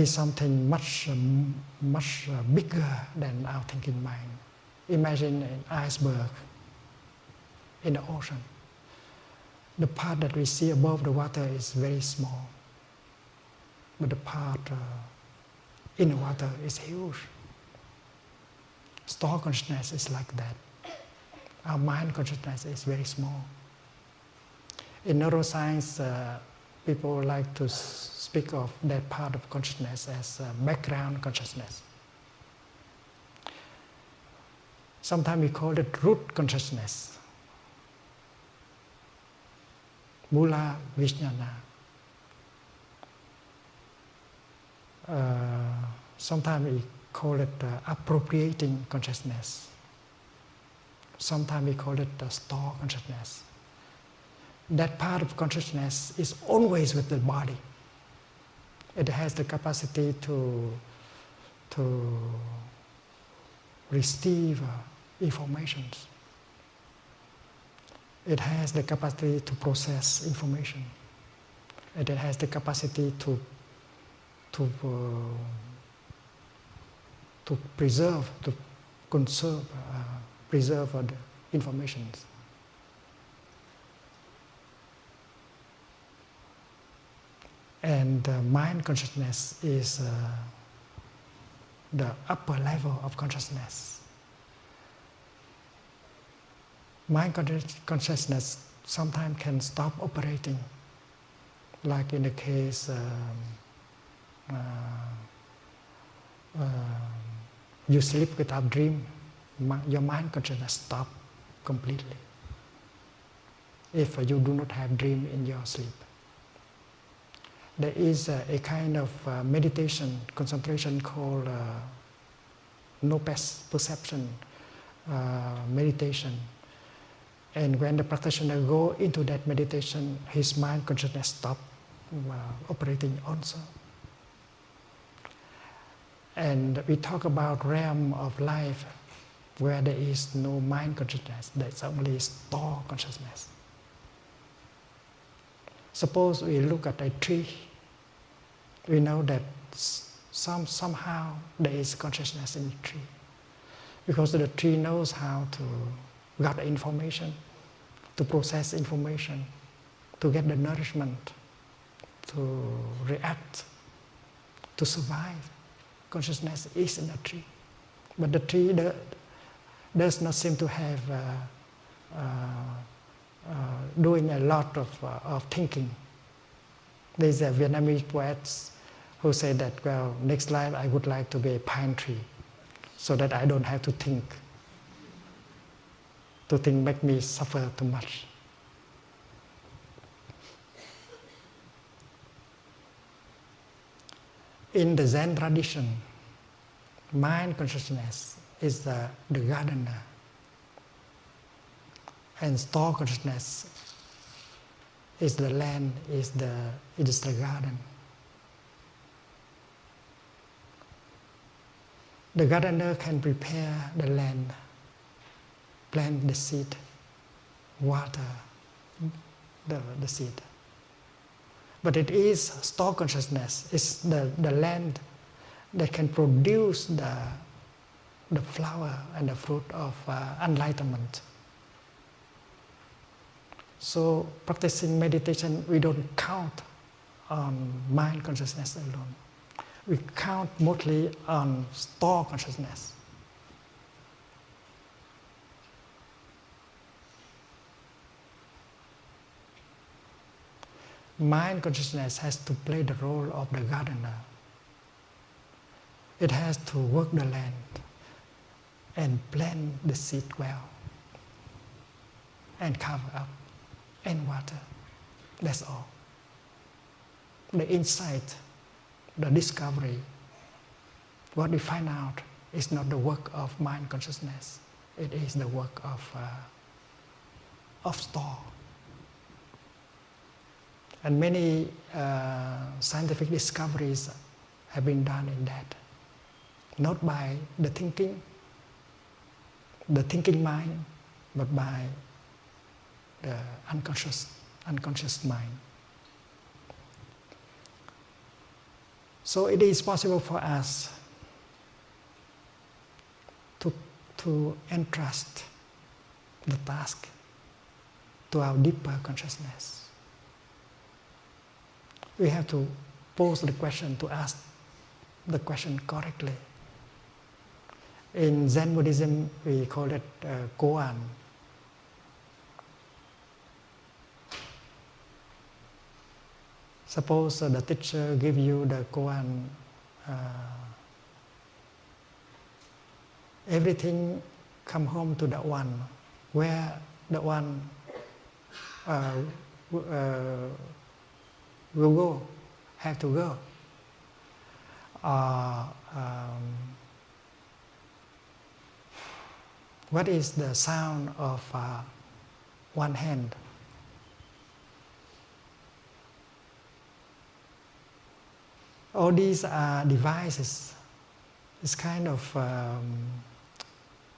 Speaker 2: something much bigger than our thinking mind. Imagine an iceberg in the ocean. The part that we see above the water is very small, but the part in the water is huge. Store consciousness is like that. Our mind consciousness is very small. In neuroscience, people like to speak of that part of consciousness as background consciousness. Sometimes we call it root consciousness, mula vijnana. Sometimes we call it appropriating consciousness. Sometimes we call it store consciousness. That part of consciousness is always with the body. It has the capacity to receive information. It has the capacity to process information. And it has the capacity to preserve, to conserve, preserve the information. And mind consciousness is the upper level of consciousness. Mind consciousness sometimes can stop operating, like in the case you sleep without dream, your mind consciousness stop completely. If you do not have dream in your sleep, there is a kind of meditation, concentration called no perception meditation. And when the practitioner go into that meditation, his mind consciousness stop operating also. And we talk about realm of life where there is no mind consciousness, there's only store consciousness. Suppose we look at a tree, we know that somehow there is consciousness in the tree, because the tree knows how to gather information, to process information, to get the nourishment, to react, to survive. Consciousness is in the tree. But the tree does not seem to have doing a lot of thinking. There's a Vietnamese poet who said that, well, next life I would like to be a pine tree so that I don't have to think. To think make me suffer too much. In the Zen tradition, mind consciousness is the gardener, and store consciousness is the land, is the garden. The gardener can prepare the land, plant the seed, water the seed. But it is store consciousness, it's the land that can produce the flower and the fruit of enlightenment. So practicing meditation, we don't count on mind consciousness alone. We count mostly on store consciousness. Mind consciousness has to play the role of the gardener. It has to work the land and plant the seed well and cover up and water. That's all. The insight, the discovery, what we find out is not the work of mind consciousness. It is the work of store. And many scientific discoveries have been done in that. Not by the thinking mind, but by the unconscious mind. So it is possible for us to entrust the task to our deeper consciousness. We have to pose the question, to ask the question correctly. In Zen Buddhism, we call it koan. Suppose the teacher give you the koan, everything come home to that one, where the one will go, have to go. What is the sound of one hand? All these are devices. It's kind of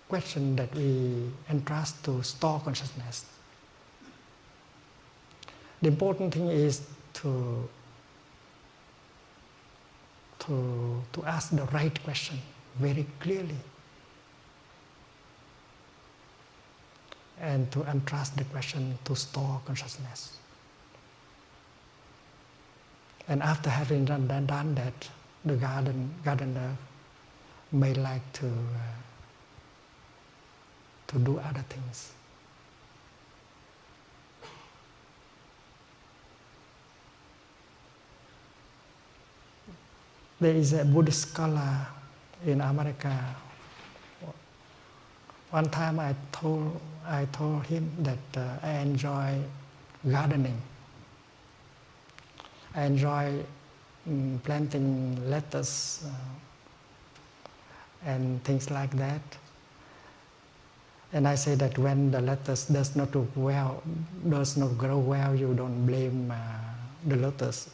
Speaker 2: question that we entrust to store consciousness. The important thing is to ask the right question very clearly and to entrust the question to store consciousness. And after having done that, the gardener may like to do other things. There is a Buddhist scholar in America One time I told him that I enjoy gardening. I enjoy planting lettuce and things like that. And I say that when the lettuce does not grow well, you don't blame the lettuce,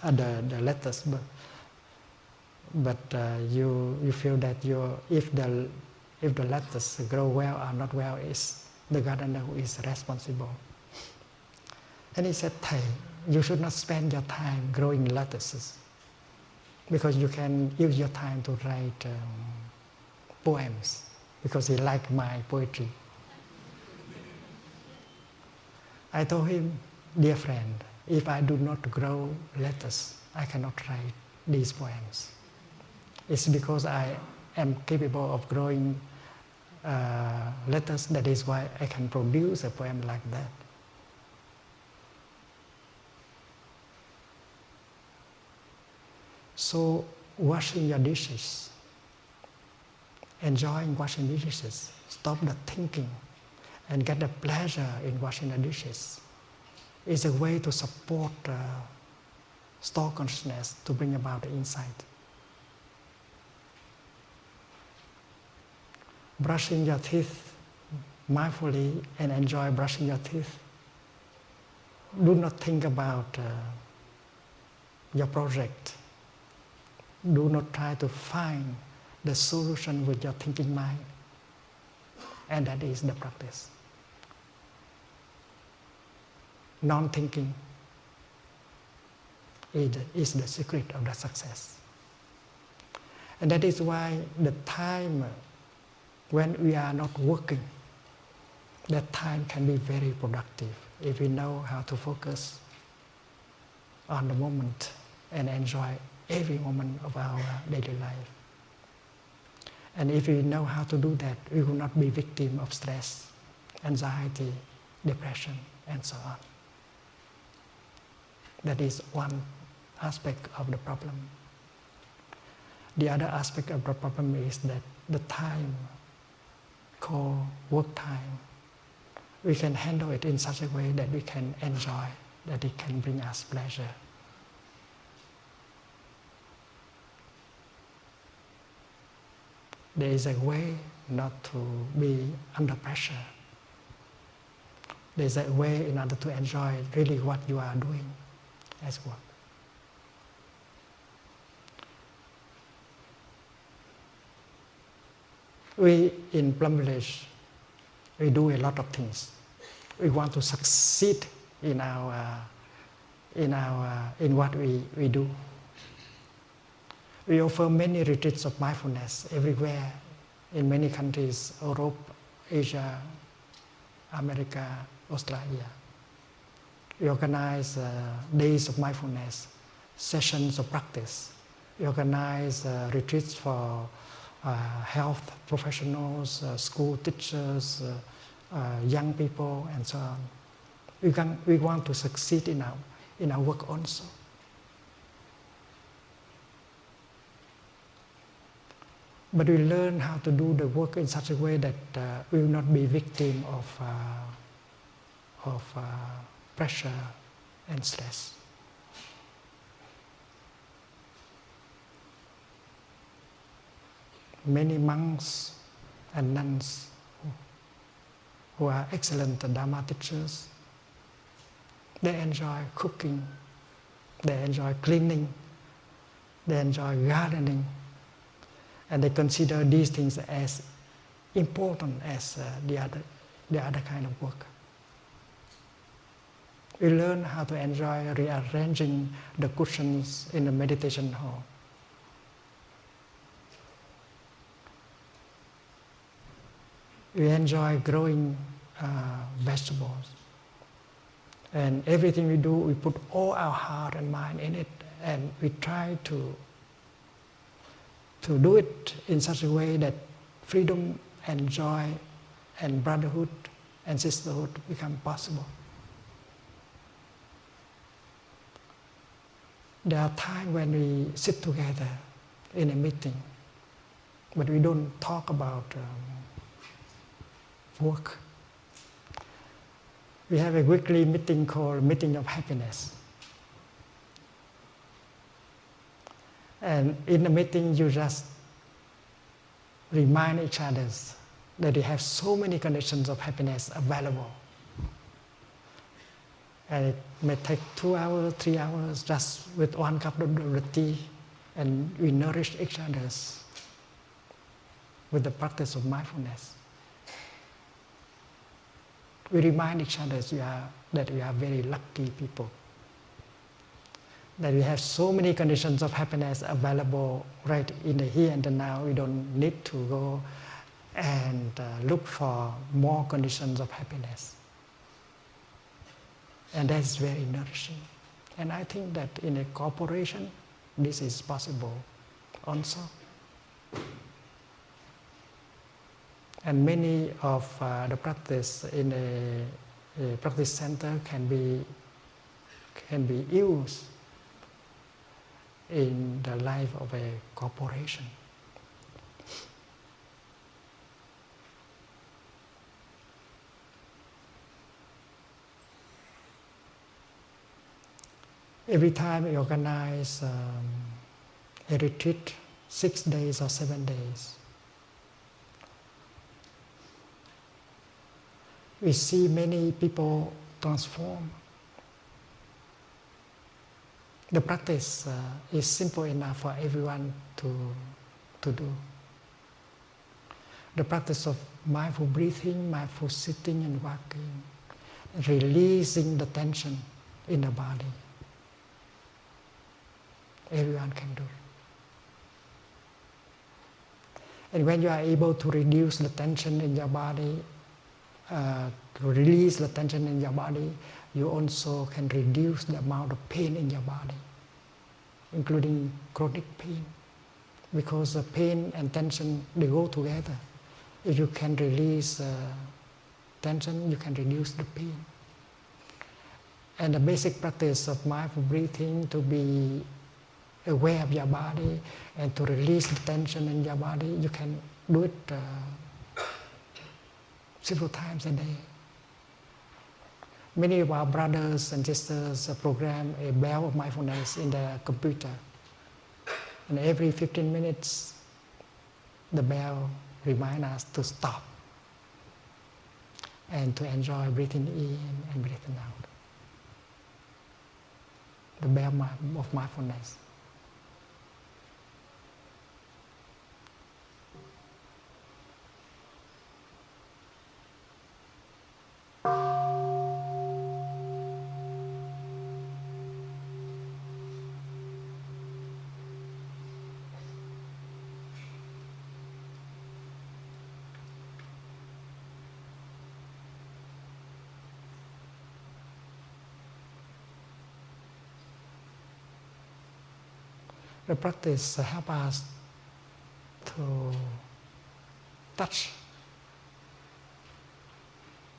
Speaker 2: but you feel that if the lettuce grow well or not well, is the gardener who is responsible. And he said, "Thầy, you should not spend your time growing lettuces, because you can use your time to write poems," because he liked my poetry. I told him, "Dear friend, if I do not grow lettuce, I cannot write these poems. It's because I am capable of growing lettuce, that is why I can produce a poem like that." So washing your dishes, enjoying washing dishes, stop the thinking and get the pleasure in washing the dishes, is a way to support store consciousness, to bring about the insight. Brushing your teeth mindfully and enjoy brushing your teeth. Do not think about your project. Do not try to find the solution with your thinking mind. And that is the practice. Non-thinking is the secret of the success. And that is why the time when we are not working, that time can be very productive if we know how to focus on the moment and enjoy every moment of our daily life. And if we know how to do that, we will not be victim of stress, anxiety, depression, and so on. That is one aspect of the problem. The other aspect of the problem is that the time called work time, we can handle it in such a way that we can enjoy, that it can bring us pleasure. There is a way not to be under pressure. There is a way in order to enjoy really what you are doing as work. We in Plum Village, we do a lot of things. We want to succeed in what we do. We offer many retreats of mindfulness everywhere, in many countries, Europe, Asia, America, Australia. We organize days of mindfulness, sessions of practice. We organize retreats for health professionals, school teachers, young people, and so on. We want to succeed in our work also. But we learn how to do the work in such a way that we will not be victim of pressure and stress. Many monks and nuns who are excellent Dharma teachers, they enjoy cooking, they enjoy cleaning, they enjoy gardening, and they consider these things as important as the other kind of work. We learn how to enjoy rearranging the cushions in the meditation hall. We enjoy growing vegetables. And everything we do, we put all our heart and mind in it, and we try to do it in such a way that freedom and joy and brotherhood and sisterhood become possible. There are times when we sit together in a meeting, but we don't talk about work. We have a weekly meeting called Meeting of Happiness. And in the meeting, you just remind each other that you have so many conditions of happiness available. And it may take 2 hours, 3 hours, just with 1 cup of tea, and we nourish each other with the practice of mindfulness. We remind each other that we are very lucky people, that we have so many conditions of happiness available right in the here and the now. We don't need to go and look for more conditions of happiness. And that is very nourishing. And I think that in a corporation, this is possible also. And many of the practice in a practice center can be used in the life of a corporation. Every time we organize a retreat, 6 days or 7 days, we see many people transform. The practice is simple enough for everyone to do. The practice of mindful breathing, mindful sitting and walking, releasing the tension in the body. Everyone can do. And when you are able to reduce the tension in your body, to release the tension in your body, you also can reduce the amount of pain in your body, including chronic pain. Because the pain and tension, they go together. If you can release tension, you can reduce the pain. And the basic practice of mindful breathing, to be aware of your body and to release the tension in your body, you can do it several times a day. Many of our brothers and sisters program a bell of mindfulness in the computer. And every 15 minutes, the bell reminds us to stop and to enjoy breathing in and breathing out. The bell of mindfulness. The practice helps us to touch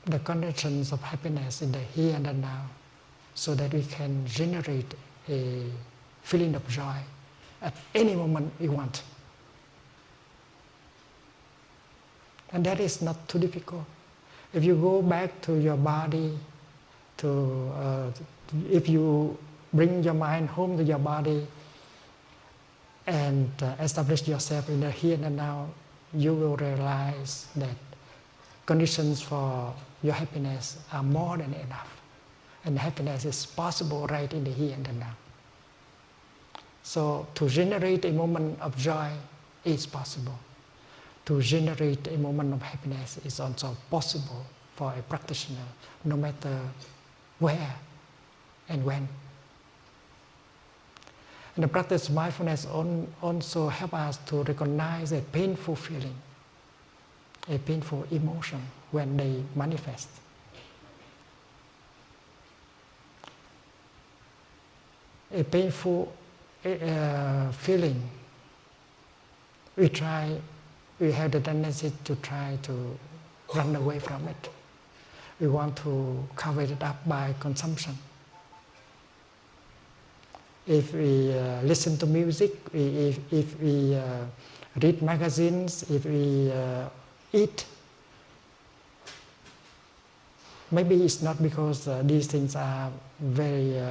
Speaker 2: the conditions of happiness in the here and the now, so that we can generate a feeling of joy at any moment we want. And that is not too difficult. If you go back to your body, if you bring your mind home to your body, and establish yourself in the here and now, you will realize that conditions for your happiness are more than enough. And happiness is possible right in the here and the now. So to generate a moment of joy is possible. To generate a moment of happiness is also possible for a practitioner, no matter where and when. And the practice of mindfulness also helps us to recognize a painful feeling, a painful emotion when they manifest. A painful feeling, we have the tendency to try to run away from it. We want to cover it up by consumption. If we listen to music, if we read magazines, if we eat Maybe it's not because these things are very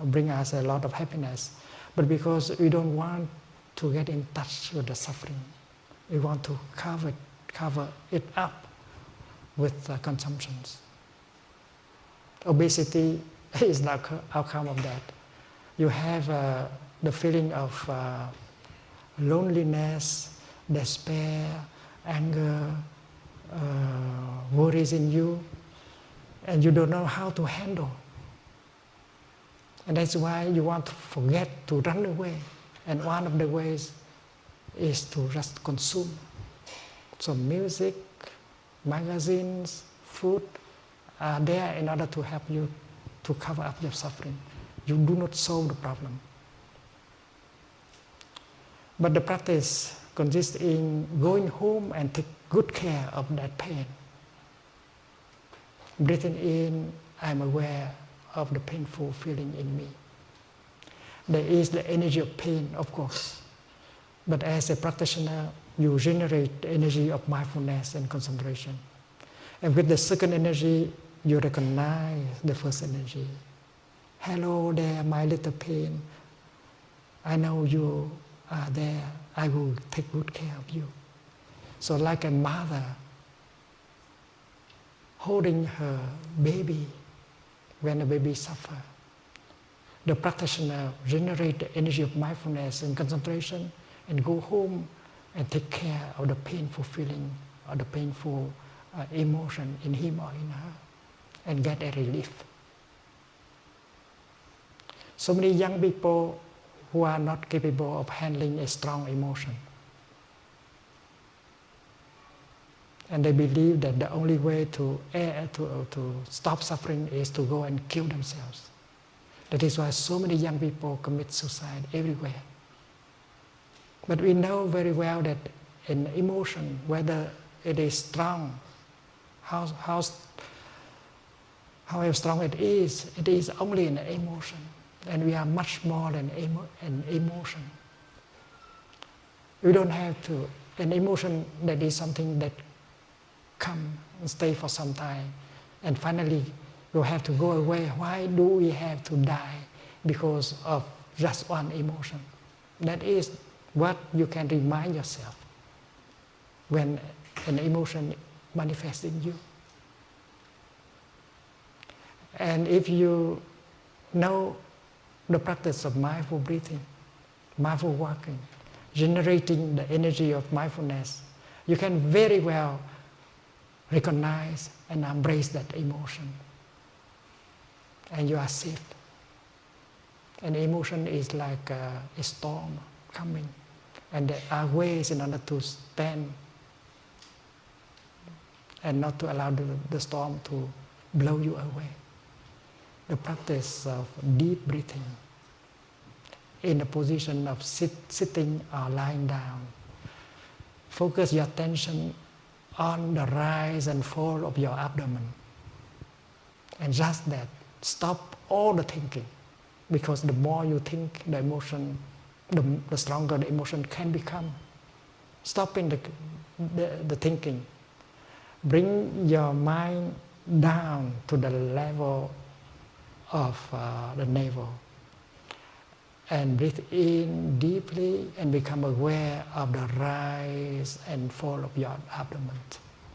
Speaker 2: bring us a lot of happiness, but because we don't want to get in touch with the suffering. We want to cover it up with consumptions. Obesity is the outcome of that. You have the feeling of loneliness, despair, anger, worries in you, and you don't know how to handle. And that's why you want to forget, to run away. And one of the ways is to just consume. So music, magazines, food are there in order to help you to cover up your suffering. You do not solve the problem. But the practice consists in going home and take good care of that pain. Breathing in, I'm aware of the painful feeling in me. There is the energy of pain, of course. But as a practitioner, you generate the energy of mindfulness and concentration. And with the second energy, you recognize the first energy. Hello there, my little pain. I know you are there. I will take good care of you. So like a mother holding her baby when the baby suffers, the practitioner generates the energy of mindfulness and concentration and go home and take care of the painful feeling or the painful emotion in him or in her and get a relief. So many young people who are not capable of handling a strong emotion. And they believe that the only way to stop suffering is to go and kill themselves. That is why so many young people commit suicide everywhere. But we know very well that an emotion, whether it is strong, however strong it is only an emotion. And we are much more than an emotion. We don't have to, an emotion that is something that come and stay for some time and finally will have to go away. Why do we have to die because of just one emotion? That is what you can remind yourself when an emotion manifests in you. And if you know the practice of mindful breathing, mindful walking, generating the energy of mindfulness, you can very well recognize and embrace that emotion. And you are safe. An emotion is like a storm coming, and there are ways in order to stand and not to allow the storm to blow you away. The practice of deep breathing in a position of sitting or lying down. Focus your attention on the rise and fall of your abdomen. And just that, stop all the thinking. Because the more you think, the emotion, the stronger the emotion can become. Stopping the thinking. Bring your mind down to the level of the navel. And breathe in deeply and become aware of the rise and fall of your abdomen.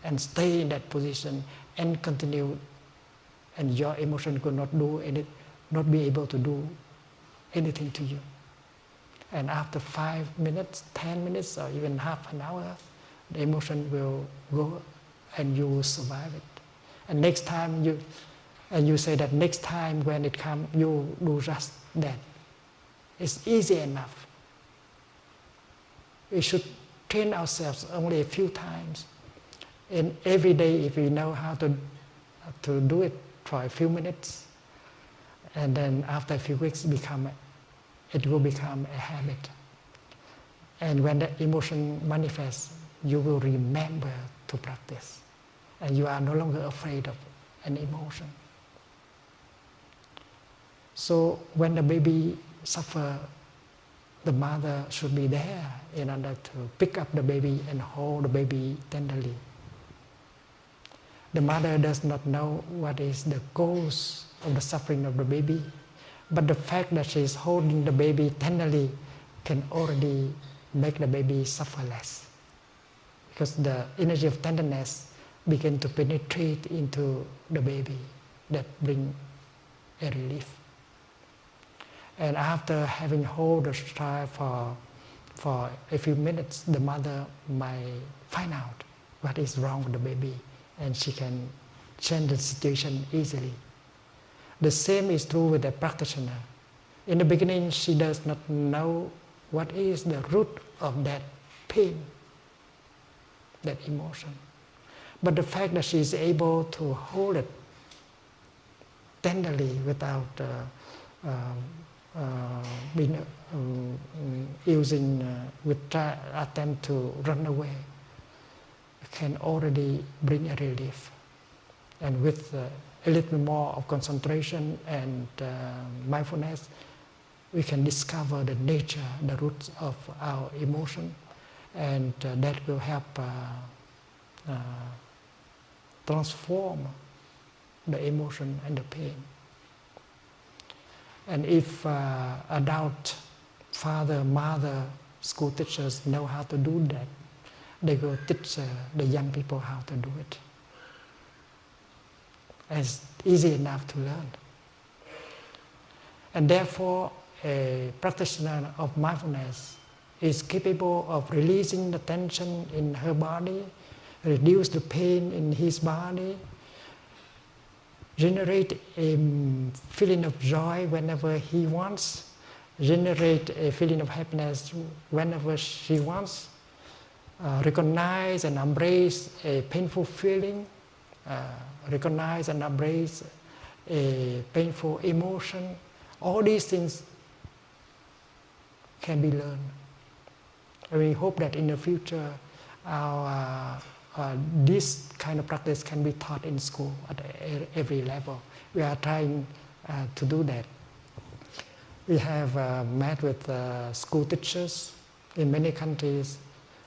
Speaker 2: And stay in that position and continue. And your emotion could not be able to do anything to you. And after 5 minutes, 10 minutes, or even half an hour, the emotion will go and you will survive it. And next time you say that next time when it comes, you do just that. It's easy enough. We should train ourselves only a few times. And every day, if we know how to do it for a few minutes, and then after a few weeks, it will become a habit. And when the emotion manifests, you will remember to practice. And you are no longer afraid of an emotion. So when the baby suffers, the mother should be there in order to pick up the baby and hold the baby tenderly. The mother does not know what is the cause of the suffering of the baby, but the fact that she is holding the baby tenderly can already make the baby suffer less, because the energy of tenderness begin to penetrate into the baby, that bring a relief. And after having hold the child for a few minutes, the mother might find out what is wrong with the baby, and she can change the situation easily. The same is true with the practitioner. In the beginning, she does not know what is the root of that pain, that emotion. But the fact that she is able to hold it tenderly without attempt to run away, can already bring a relief. And with a little more of concentration and mindfulness, we can discover the nature, the roots of our emotion, and that will help transform the emotion and the pain. And if adult father, mother, school teachers know how to do that, they will teach the young people how to do it. It's easy enough to learn. And therefore, a practitioner of mindfulness is capable of releasing the tension in her body, reduce the pain in his body, generate a feeling of joy whenever he wants, generate a feeling of happiness whenever she wants, recognize and embrace a painful feeling, recognize and embrace a painful emotion. All these things can be learned. And we hope that in the future this kind of practice can be taught in school at every level. We are trying to do that. We have met with school teachers in many countries,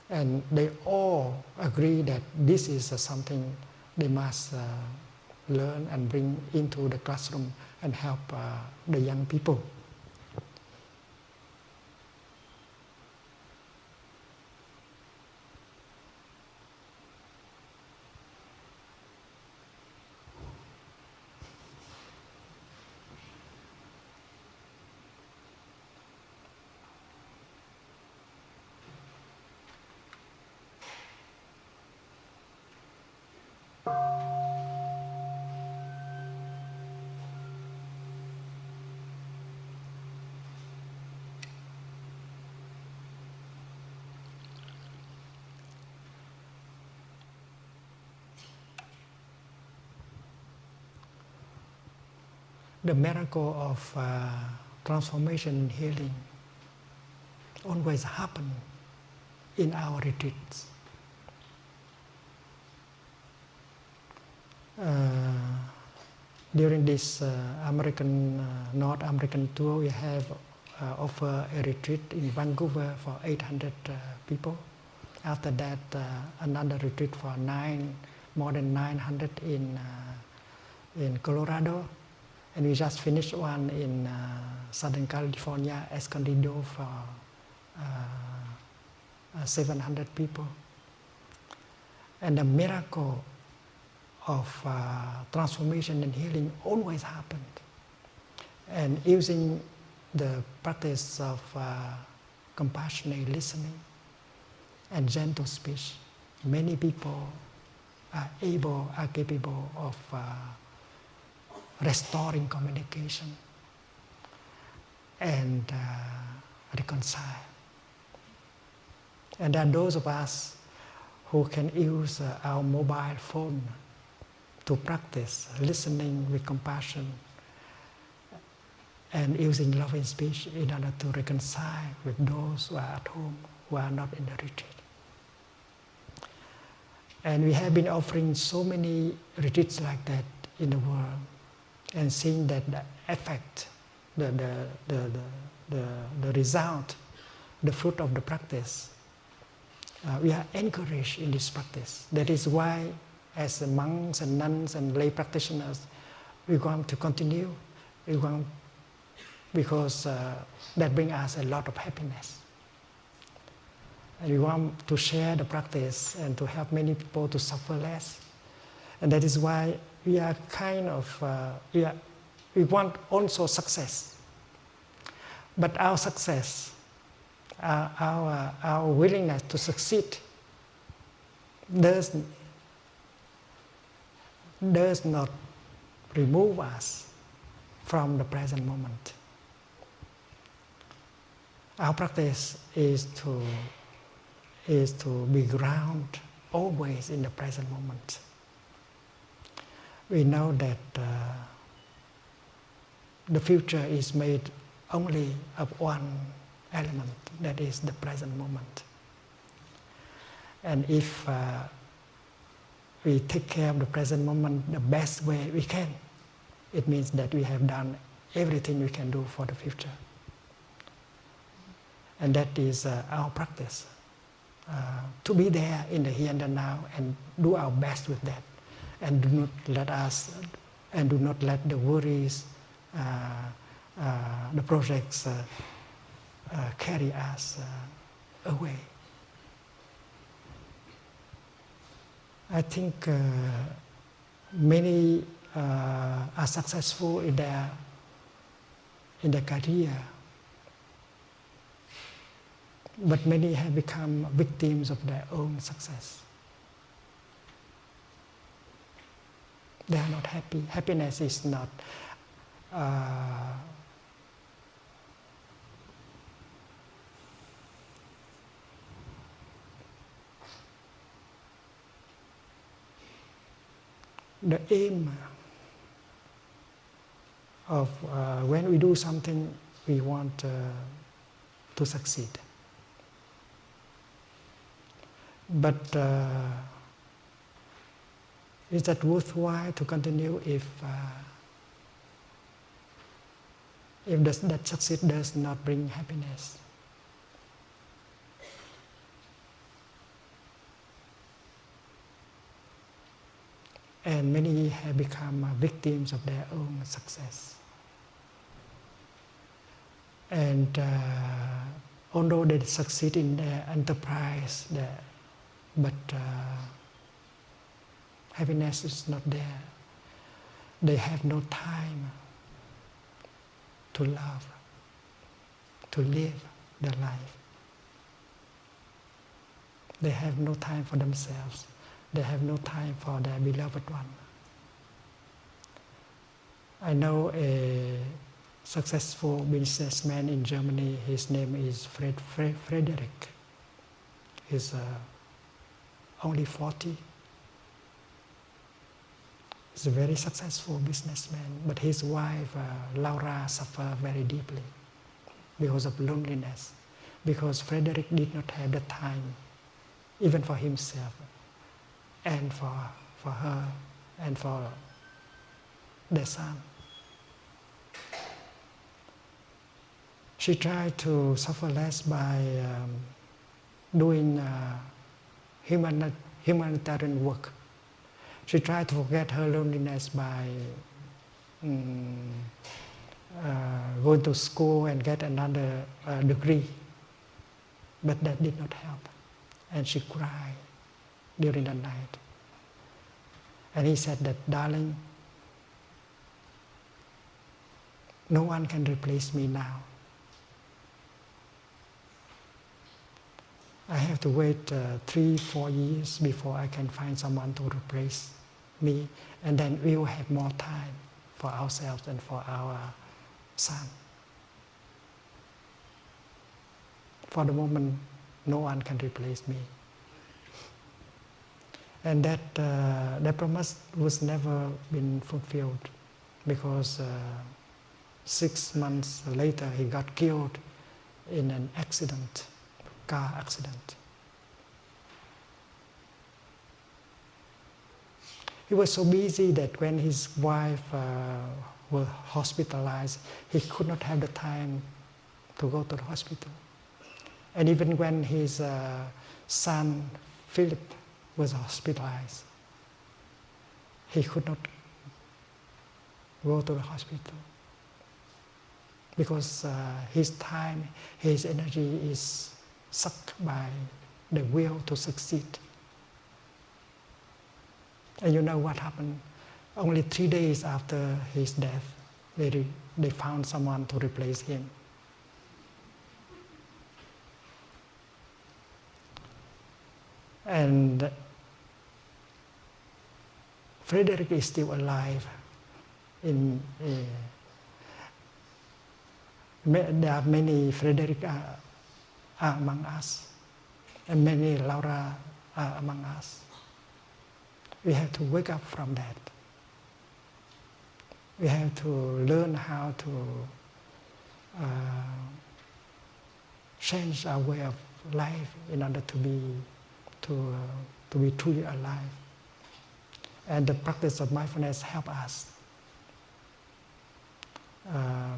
Speaker 2: and they all agree that this is something they must learn and bring into the classroom and help the young people. The miracle of transformation and healing always happen in our retreats. During this North American tour, we have offered a retreat in Vancouver for 800 people. After that, another retreat for more than 900 in Colorado. And we just finished one in Southern California, Escondido, for 700 people. And the miracle of transformation and healing always happened. And using the practice of compassionate listening and gentle speech, many people are capable of restoring communication and reconcile. And there are those of us who can use our mobile phone to practice listening with compassion and using loving speech in order to reconcile with those who are at home, who are not in the retreat. And we have been offering so many retreats like that in the world, and seeing that the effect, the result, the fruit of the practice, we are encouraged in this practice. That is why as monks and nuns and lay practitioners, we want to continue. We want, because that brings us a lot of happiness. And we want to share the practice and to help many people to suffer less. And that is why we are kind of, we want also success. But our success, our willingness to succeed does not remove us from the present moment. Our practice is to be grounded always in the present moment. We know that the future is made only of one element, that is the present moment. And if we take care of the present moment the best way we can, it means that we have done everything we can do for the future. And that is our practice, to be there in the here and the now and do our best with that, and do not let the worries, the projects carry us away. I think many are successful in their career, but many have become victims of their own success. They are not happy. Happiness is not the aim of when we do something, we want to succeed. But is that worthwhile to continue if that success does not bring happiness? And many have become victims of their own success. And although they succeed in their enterprise, but happiness is not there. They have no time to love, to live their life. They have no time for themselves. They have no time for their beloved one. I know a successful businessman in Germany. His name is Frederick. He's only 40. He's a very successful businessman, but his wife, Laura, suffered very deeply because of loneliness, because Frederick did not have the time, even for himself, and for her, and for their son. She tried to suffer less by doing humanitarian work. She tried to forget her loneliness by going to school and get another degree. But that did not help. And she cried during the night. And he said that, darling, no one can replace me now. I have to wait 3-4 years before I can find someone to replace me, and then we will have more time for ourselves and for our son. For the moment, no one can replace me. And that promise was never been fulfilled, because 6 months later he got killed in an accident, car accident. He was so busy that when his wife was hospitalized, he could not have the time to go to the hospital. And even when his son, Philip, was hospitalized, he could not go to the hospital because his time, his energy is sucked by the will to succeed. And you know what happened? Only 3 days after his death, they found someone to replace him. And Frederick is still alive. There are many Frederick are among us, and many Laura are among us. We have to wake up from that. We have to learn how to change our way of life in order to be truly alive. And the practice of mindfulness helps us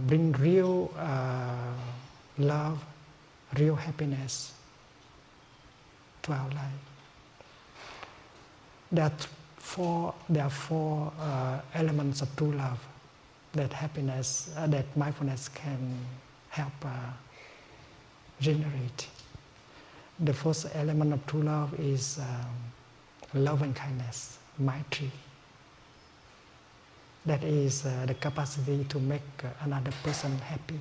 Speaker 2: bring real love, real happiness to our life. There are four elements of true love that mindfulness can help generate. The first element of true love is love and kindness, maitri. That is the capacity to make another person happy.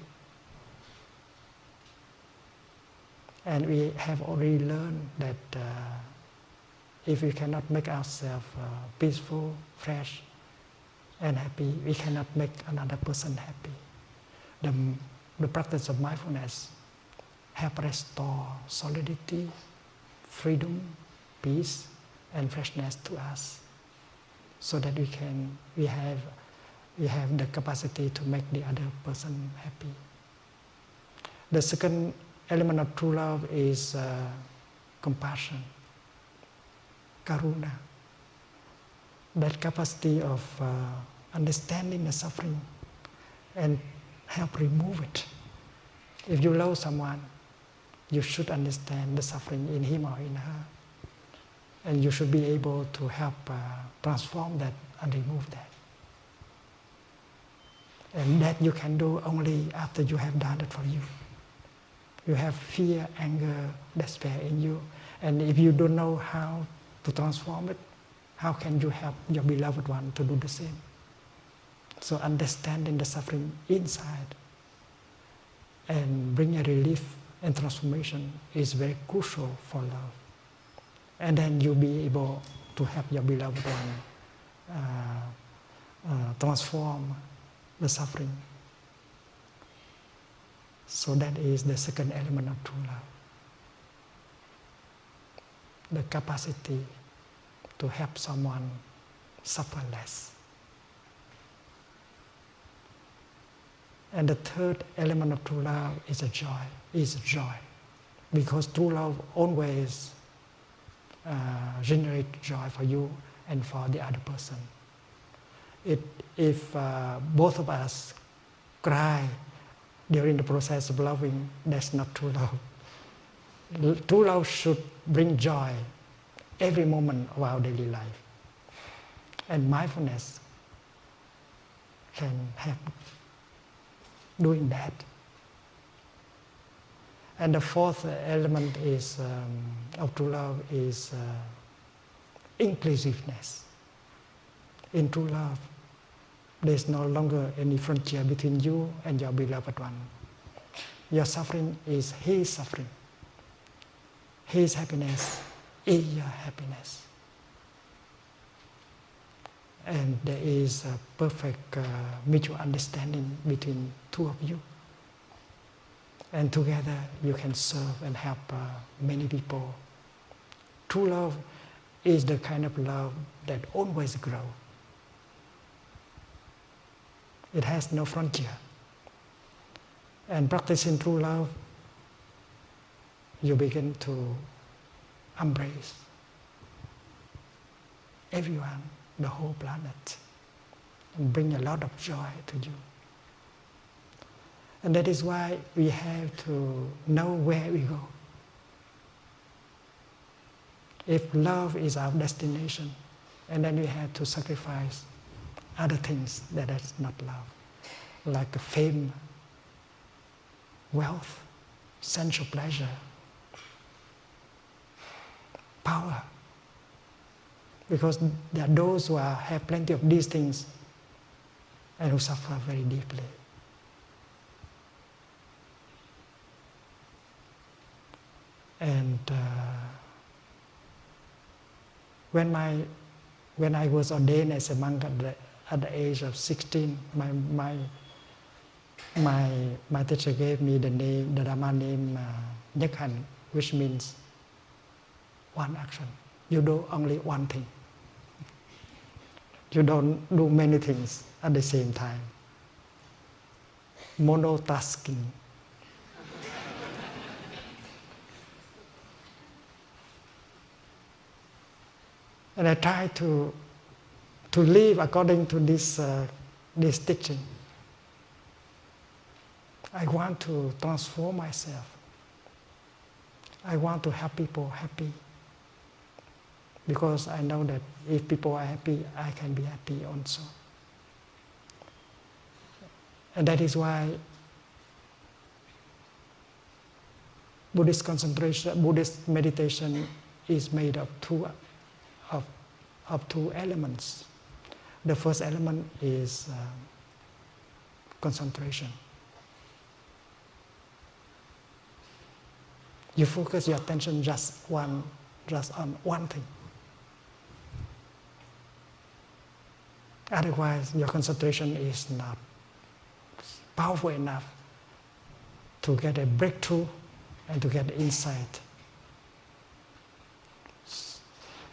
Speaker 2: And we have already learned that if we cannot make ourselves peaceful, fresh, and happy, we cannot make another person happy. The practice of mindfulness helps restore solidity, freedom, peace, and freshness to us, so that we have the capacity to make the other person happy. The second element of true love is compassion, karuna. That capacity of understanding the suffering and help remove it. If you love someone, you should understand the suffering in him or in her. And you should be able to help transform that and remove that. And that you can do only after you have done it for you. You have fear, anger, despair in you. And if you don't know how to transform it, how can you help your beloved one to do the same? So understanding the suffering inside and bring a relief and transformation is very crucial for love. And then you'll be able to help your beloved one transform the suffering. So that is the second element of true love. The capacity to help someone suffer less. And the third element of true love is joy. Because true love always generates joy for you and for the other person. If both of us cry during the process of loving, that's not true love. True love should bring joy every moment of our daily life. And mindfulness can help doing that. And the fourth element is of true love is inclusiveness. In true love, there is no longer any frontier between you and your beloved one. Your suffering is his suffering. His happiness is your happiness. And there is a perfect mutual understanding between two of you. And together you can serve and help many people. True love is the kind of love that always grows. It has no frontier. And practicing true love, you begin to embrace everyone, the whole planet, and bring a lot of joy to you. And that is why we have to know where we go. If love is our destination And then we have to sacrifice other things that is not love, like fame, wealth, sensual pleasure, power. Because there are those who have plenty of these things and who suffer very deeply. And when I was ordained as a monk at the age of 16, my teacher gave me the Dharma name Nyakhan, which means one action. You do only one thing. You don't do many things at the same time. Monotasking. And I try to live according to this teaching. I want to transform myself. I want to help people happy. Because I know that if people are happy, I can be happy also. And that is why Buddhist concentration, Buddhist meditation is made of two elements. The first element is concentration. You focus your attention just on one thing. Otherwise, your concentration is not powerful enough to get a breakthrough and to get insight.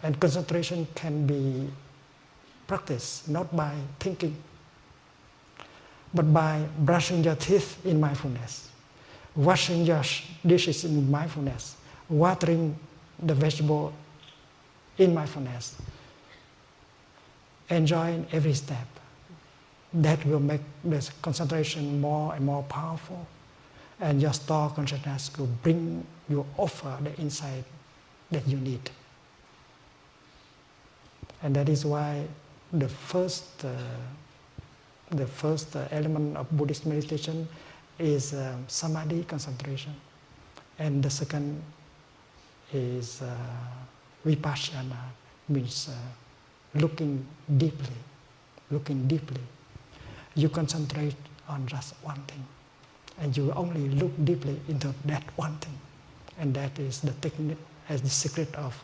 Speaker 2: And concentration can be practiced not by thinking, but by brushing your teeth in mindfulness, washing your dishes in mindfulness, watering the vegetable in mindfulness, enjoying every step. That will make the concentration more and more powerful, and your store consciousness will bring you offer the insight that you need. And that is why the first element of Buddhist meditation is samadhi, concentration, and the second is vipassana, means looking deeply. You concentrate on just one thing, and you only look deeply into that one thing, and that is the technique, as the secret of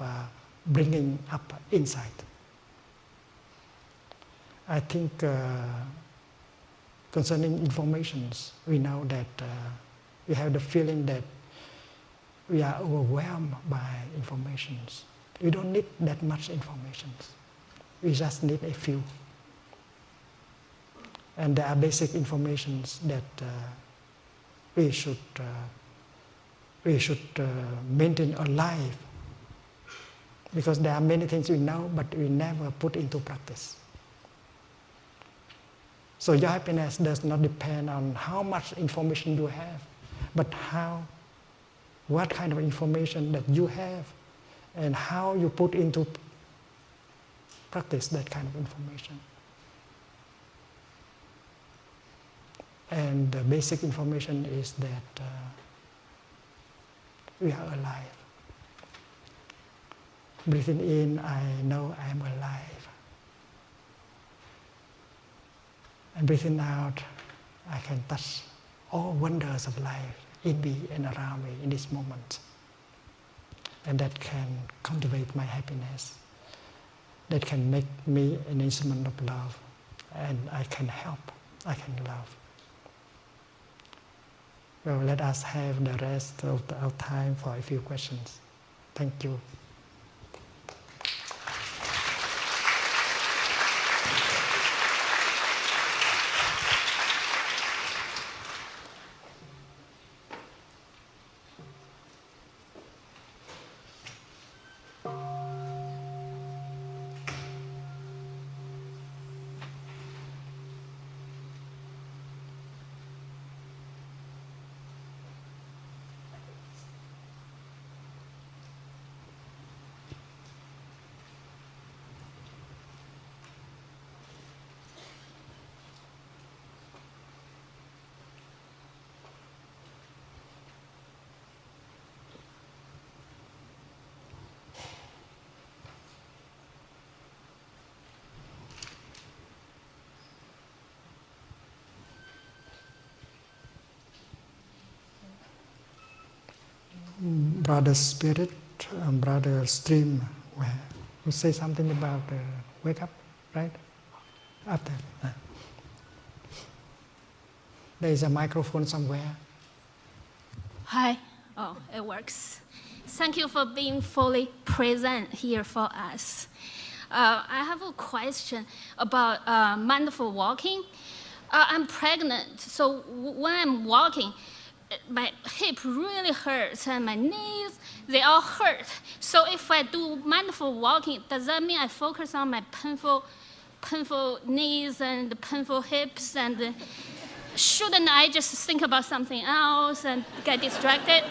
Speaker 2: bringing up insight. I think concerning informations, we know that we have the feeling that we are overwhelmed by informations. We don't need that much information. We just need a few. And there are basic informations that we should maintain alive, because there are many things we know, but we never put into practice. So your happiness does not depend on how much information you have, but what kind of information that you have, and how you put into practice that kind of information. And the basic information is that we are alive. Breathing in, I know I am alive. And breathing out, I can touch all wonders of life in me and around me in this moment. And that can cultivate my happiness. That can make me an instrument of love. And I can help, I can love. Well, let us have the rest of our time for a few questions. Thank you. Brother Spirit, Brother Stream, who say something about wake up, right? After. There is a microphone somewhere.
Speaker 3: Hi. Oh, it works. Thank you for being fully present here for us. I have a question about mindful walking. I'm pregnant, so when I'm walking, my hip really hurts and my knees, they all hurt. So if I do mindful walking, does that mean I focus on my painful knees and painful hips? And shouldn't I just think about something else and get distracted?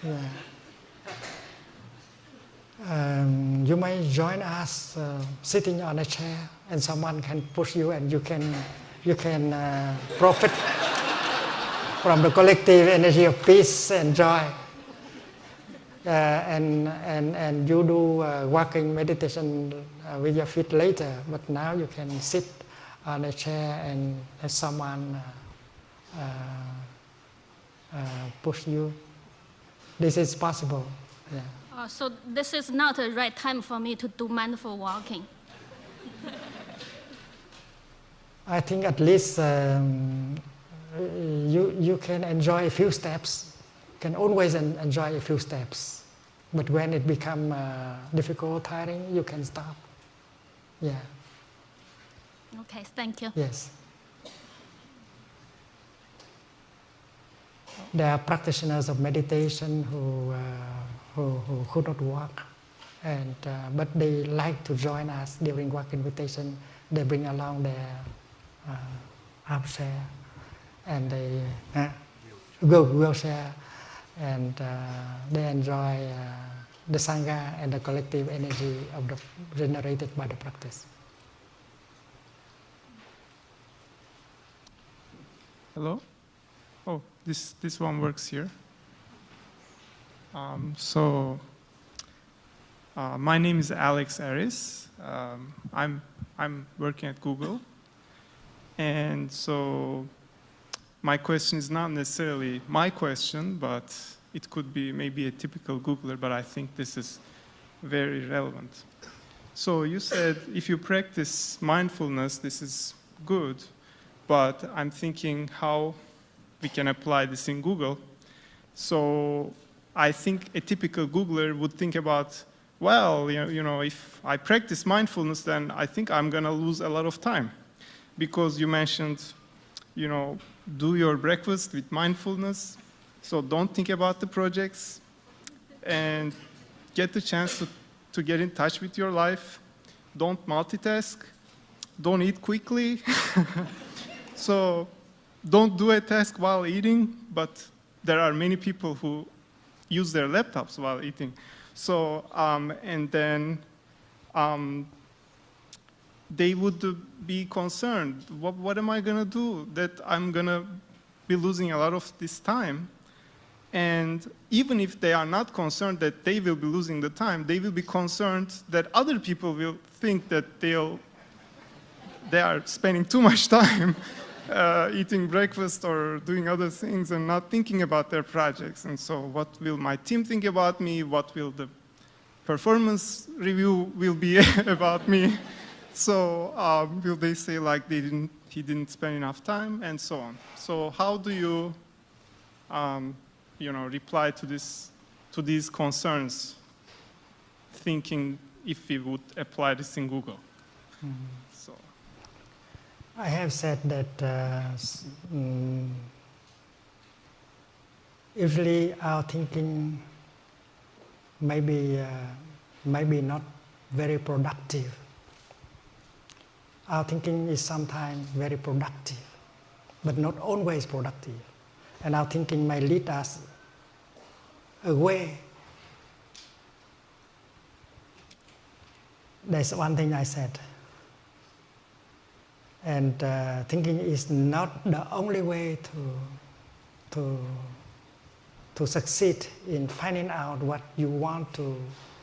Speaker 2: Yeah. You may join us sitting on a chair, and someone can push you, and you can profit from the collective energy of peace and joy. And you do walking meditation with your feet later, but now you can sit on a chair and let someone push you. This is possible. Yeah.
Speaker 3: So this is not the right time for me to do mindful walking.
Speaker 2: I think at least you can enjoy a few steps. Can always enjoy a few steps, but when it becomes difficult, tiring, you can stop. Yeah.
Speaker 3: Okay, thank you.
Speaker 2: Yes. There are practitioners of meditation who could not walk, and but they like to join us during walking meditation. They bring along their armchair, and they wheelchair, and they enjoy the sangha and the collective energy of the generated by the practice.
Speaker 4: Hello? Oh, this one works here. My name is Alex Aris. I'm working at Google, and so my question is not necessarily my question, but it could be maybe a typical Googler. But I think this is very relevant. So you said if you practice mindfulness, this is good. But I'm thinking how we can apply this in Google. So I think a typical Googler would think about, well, you know, if I practice mindfulness, then I think I'm going to lose a lot of time. Because you mentioned, you know, do your breakfast with mindfulness. So don't think about the projects and get the chance to get in touch with your life. Don't multitask. Don't eat quickly. So don't do a task while eating, but there are many people who use their laptops while eating. So, and then they would be concerned, what am I going to do that I'm going to be losing a lot of this time? And even if they are not concerned that they will be losing the time, they will be concerned that other people will think that they are spending too much time eating breakfast or doing other things and not thinking about their projects. And so what will my team think about me? What will the performance review will be about me? So will they say like he didn't spend enough time and so on? So how do you, reply to these concerns, thinking if we would apply this in Google? So.
Speaker 2: I have said that usually our thinking may be not very productive. Our thinking is sometimes very productive, but not always productive. And our thinking may lead us away. That's one thing I said. And thinking is not the only way to succeed in finding out what you want to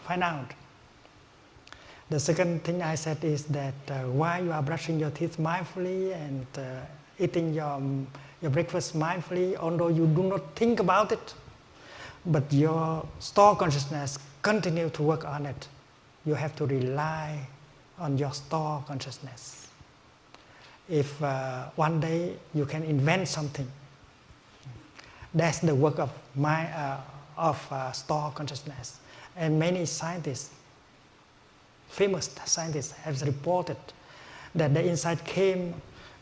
Speaker 2: find out. The second thing I said is that while you are brushing your teeth mindfully and eating your breakfast mindfully, although you do not think about it, but your store consciousness continue to work on it. You have to rely on your store consciousness. If one day you can invent something, that's the work of store consciousness. And many scientists, famous scientists, have reported that the insight came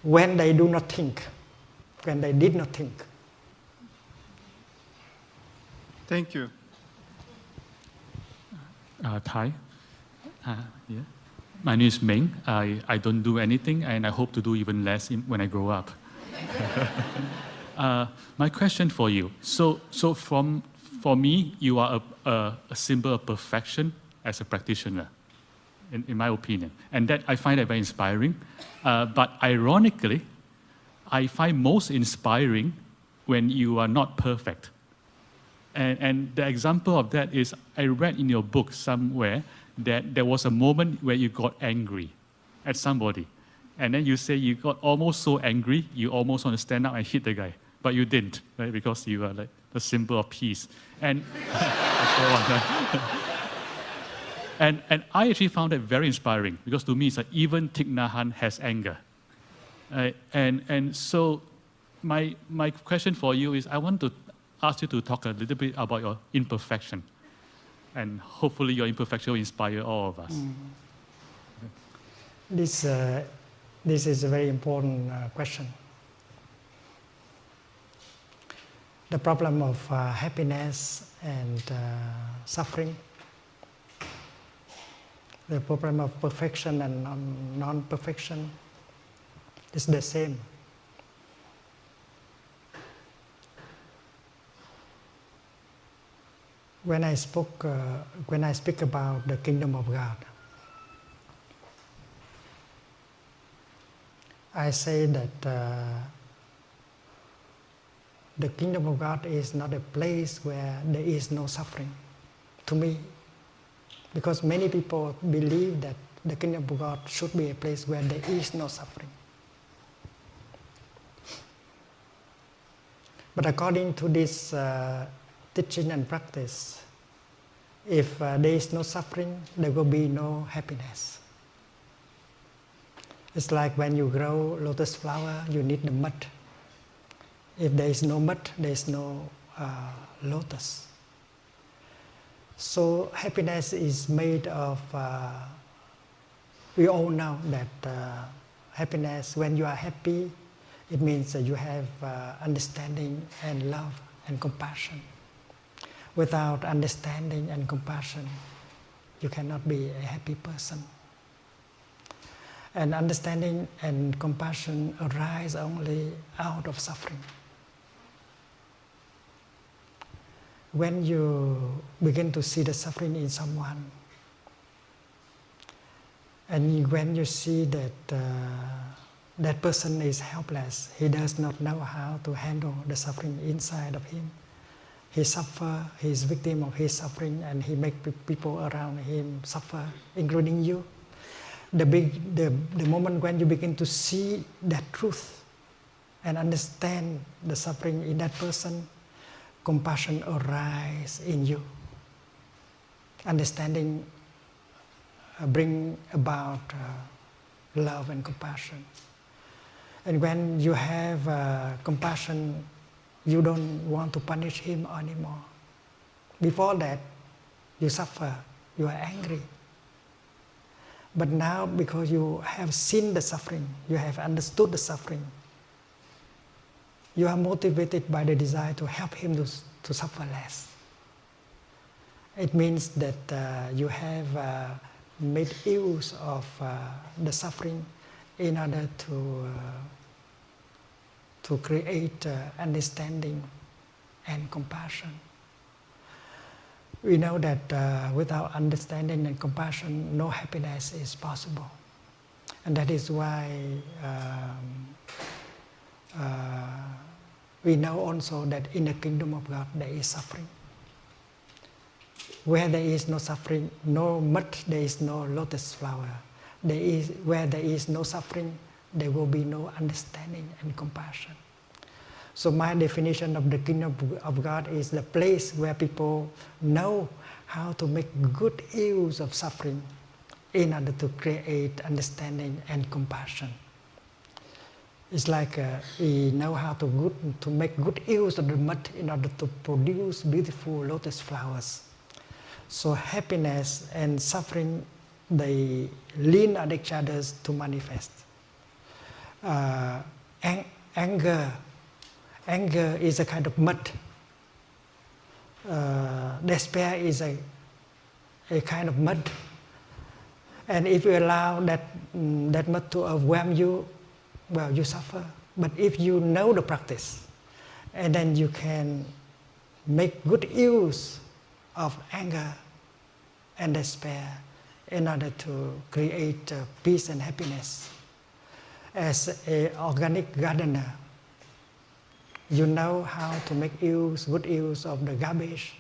Speaker 2: when they do not think, when they did not think.
Speaker 4: Thank you.
Speaker 5: Thai. Yeah. My name is Meng. I don't do anything, and I hope to do even less when I grow up. My question for you. For me, you are a symbol of perfection as a practitioner, in my opinion. And that I find that very inspiring. But ironically, I find most inspiring when you are not perfect. And the example of that is, I read in your book somewhere that there was a moment where you got angry at somebody. And then you say you got almost so angry, you almost want to stand up and hit the guy. But you didn't, right? Because you are like the symbol of peace. And and I actually found that very inspiring, because to me it's like even Thich Nhat Hanh has anger. And so my question for you is, I want to ask you to talk a little bit about your imperfection. And hopefully your imperfection will inspire all of us.
Speaker 2: This is a very important question. The problem of happiness and suffering, the problem of perfection and non-perfection is the same. When I speak about the kingdom of God, I say that the kingdom of God is not a place where there is no suffering, to me, because many people believe that the kingdom of God should be a place where there is no suffering. But according to this teaching and practice, if there is no suffering, there will be no happiness. It's like when you grow lotus flower, you need the mud. If there is no mud, there is no lotus. So happiness is made of, we all know that happiness, when you are happy, it means that you have understanding and love and compassion. Without understanding and compassion, you cannot be a happy person. And understanding and compassion arise only out of suffering. When you begin to see the suffering in someone, and when you see that that person is helpless, he does not know how to handle the suffering inside of him. He suffers, he is victim of his suffering, and he makes people around him suffer, including you. The moment when you begin to see that truth and understand the suffering in that person, compassion arises in you. Understanding bring about love and compassion. And when you have compassion, you don't want to punish him anymore. Before that, you suffer, you are angry. But now, because you have seen the suffering, you have understood the suffering, you are motivated by the desire to help him to suffer less. It means that you have made use of the suffering in order to create understanding and compassion. We know that without understanding and compassion, no happiness is possible. And that is why we know also that in the kingdom of God there is suffering. Where there is no suffering, no mud, there is no lotus flower. Where there is no suffering, there will be no understanding and compassion. So my definition of the kingdom of God is the place where people know how to make good use of suffering in order to create understanding and compassion. It's like we know how to make good use of the mud in order to produce beautiful lotus flowers. So happiness and suffering, they lean on each other to manifest. Anger is a kind of mud. Despair is a kind of mud. And if you allow that mud to overwhelm you, well, you suffer. But if you know the practice, and then you can make good use of anger and despair in order to create peace and happiness. As an organic gardener, you know how to make good use of the garbage.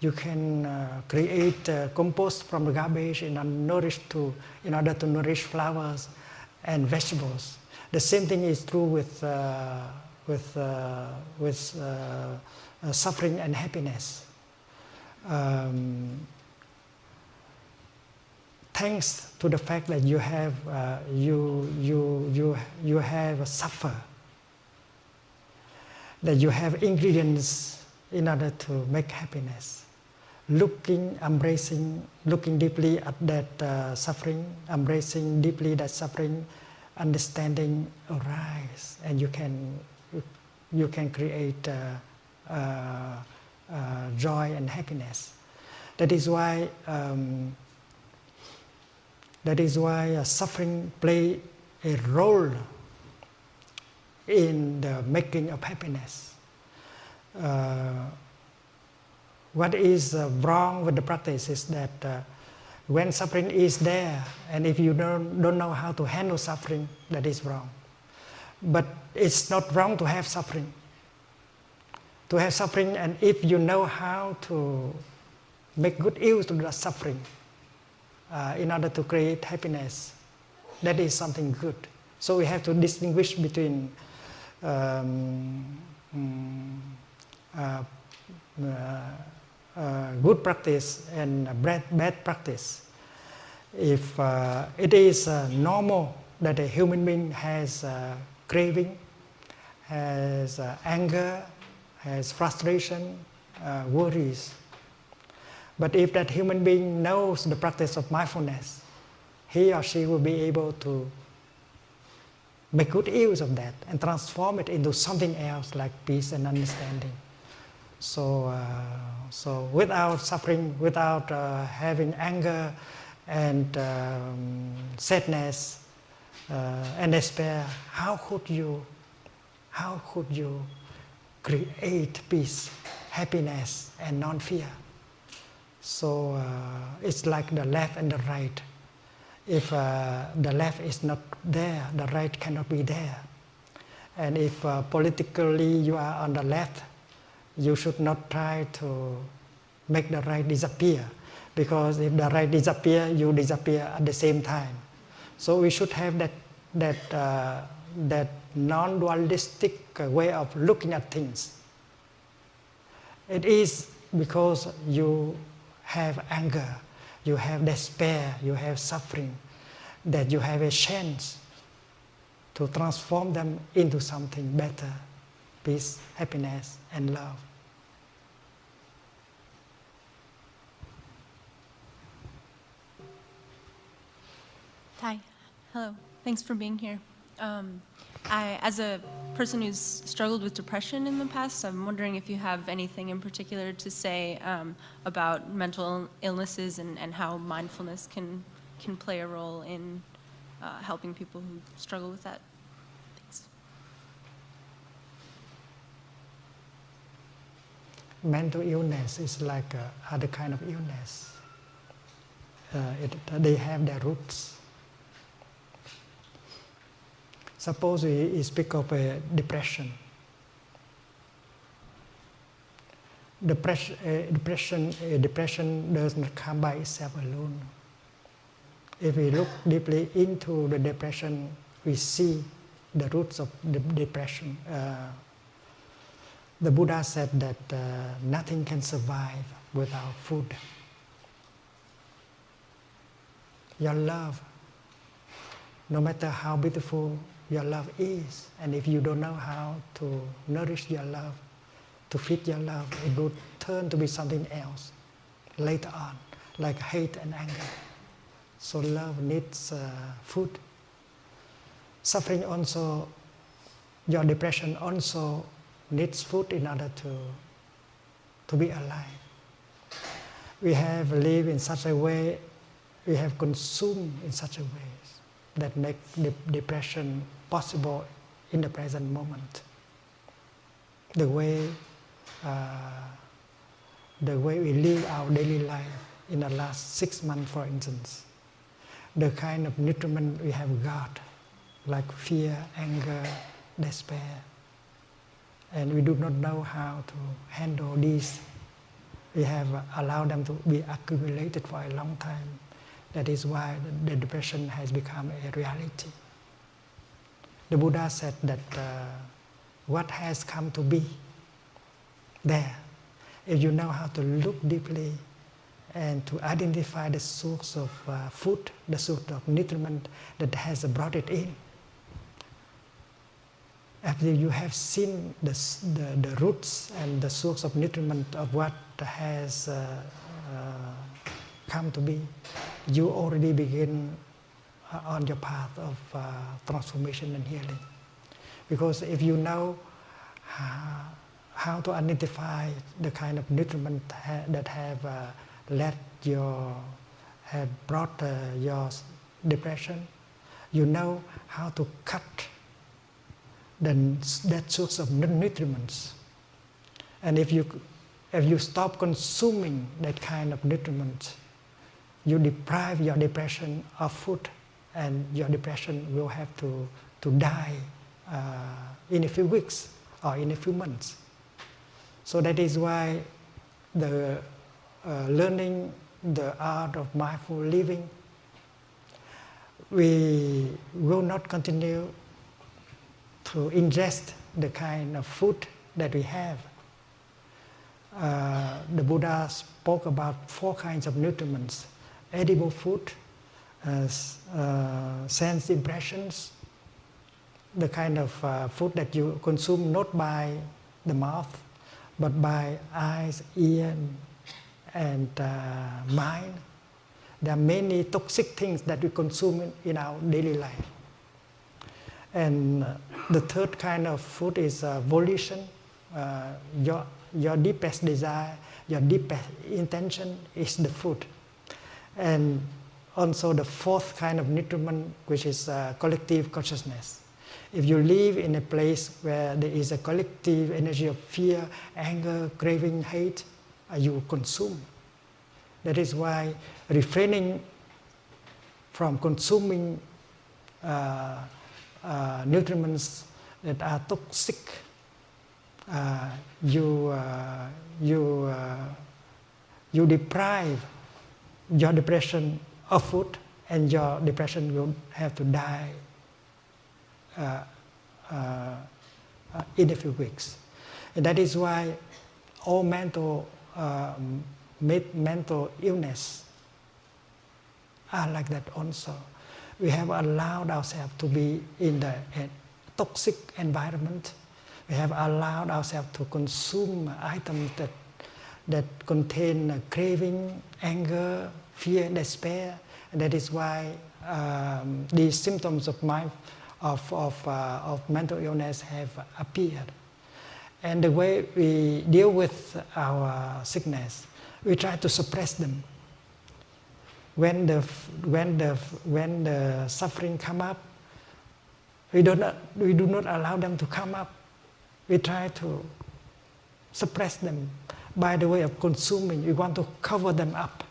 Speaker 2: You can create compost from the garbage in order to nourish flowers and vegetables. The same thing is true with suffering and happiness. Thanks to the fact that you have suffer, that you have ingredients in order to make happiness. Looking deeply at that suffering, embracing deeply that suffering, understanding arise, and you can create joy and happiness. That is why suffering play a role in the making of happiness. What is wrong with the practice is that when suffering is there, and if you don't know how to handle suffering, that is wrong. But it's not wrong to have suffering. To have suffering, and if you know how to make good use of that suffering in order to create happiness, that is something good. So we have to distinguish between good practice and bad practice. If it is normal that a human being has craving, has anger, has frustration, worries. But if that human being knows the practice of mindfulness, he or she will be able to make good use of that and transform it into something else like peace and understanding. So without suffering, without having anger and sadness and despair, how could you create peace, happiness, and non-fear? So it's like the left and the right. If the left is not there, the right cannot be there. And if politically you are on the left, you should not try to make the right disappear, because if the right disappear, you disappear at the same time. So we should have that non-dualistic way of looking at things. It is because you have anger, you have despair, you have suffering, that you have a chance to transform them into something better, peace, happiness, and love.
Speaker 6: Hi, hello. Thanks for being here. As a person who's struggled with depression in the past, I'm wondering if you have anything in particular to say about mental illnesses and how mindfulness can play a role in helping people who struggle with that. Thanks.
Speaker 2: Mental illness is like other kind of illness. They have their roots. Suppose we speak of a depression. Depression does not come by itself alone. If we look deeply into the depression, we see the roots of the depression. The Buddha said that nothing can survive without food. Your love, no matter how beautiful your love is, and if you don't know how to nourish your love, to feed your love, it will turn to be something else later on, like hate and anger. So love needs food. Suffering also, your depression also needs food in order to be alive. We have lived in such a way, we have consumed in such a way that make depression possible in the present moment. The way we live our daily life in the last 6 months, for instance, the kind of nutriment we have got, like fear, anger, despair, and we do not know how to handle these. We have allowed them to be accumulated for a long time. That is why the depression has become a reality. The Buddha said that what has come to be there, if you know how to look deeply and to identify the source of food, the source of nutriment that has brought it in. After you have seen the roots and the source of nutriment of what has come to be, you already begin on your path of transformation and healing. Because if you know how to identify the kind of nutriment that have brought your depression, you know how to cut that source of nutriments. And if you stop consuming that kind of nutriment, you deprive your depression of food, and your depression will have to die in a few weeks or in a few months. So that is why the learning the art of mindful living, we will not continue to ingest the kind of food that we have. The Buddha spoke about 4 kinds of nutriments: edible food, sense impressions, the kind of food that you consume not by the mouth, but by eyes, ear, and mind. There are many toxic things that we consume in our daily life. And the 3rd kind of food is volition. Your deepest desire, your deepest intention is the food. And also the 4th kind of nutriment, which is collective consciousness. If you live in a place where there is a collective energy of fear, anger, craving, hate, you consume. That is why refraining from consuming nutriments that are toxic, you deprive your depression of food, and your depression will have to die in a few weeks. And that is why all mental illness are like that also. We have allowed ourselves to be in a toxic environment. We have allowed ourselves to consume items that contain craving, anger, fear, despair. And that is why these symptoms of mental illness have appeared. And the way we deal with our sickness, we try to suppress them. When the suffering come up, we do not allow them to come up. We try to suppress them by the way of consuming. We want to cover them up,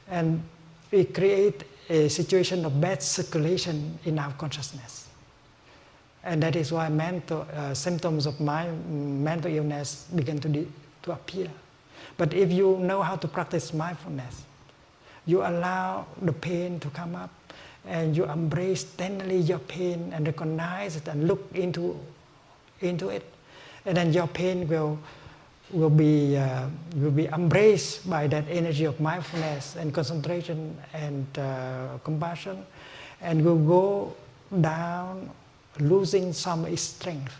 Speaker 2: and we create a situation of bad circulation in our consciousness. And that is why symptoms of mental illness begin to appear. But if you know how to practice mindfulness, you allow the pain to come up, and you embrace tenderly your pain and recognize it and look into it. And then your pain will be embraced by that energy of mindfulness and concentration and compassion, and will go down, losing some strength.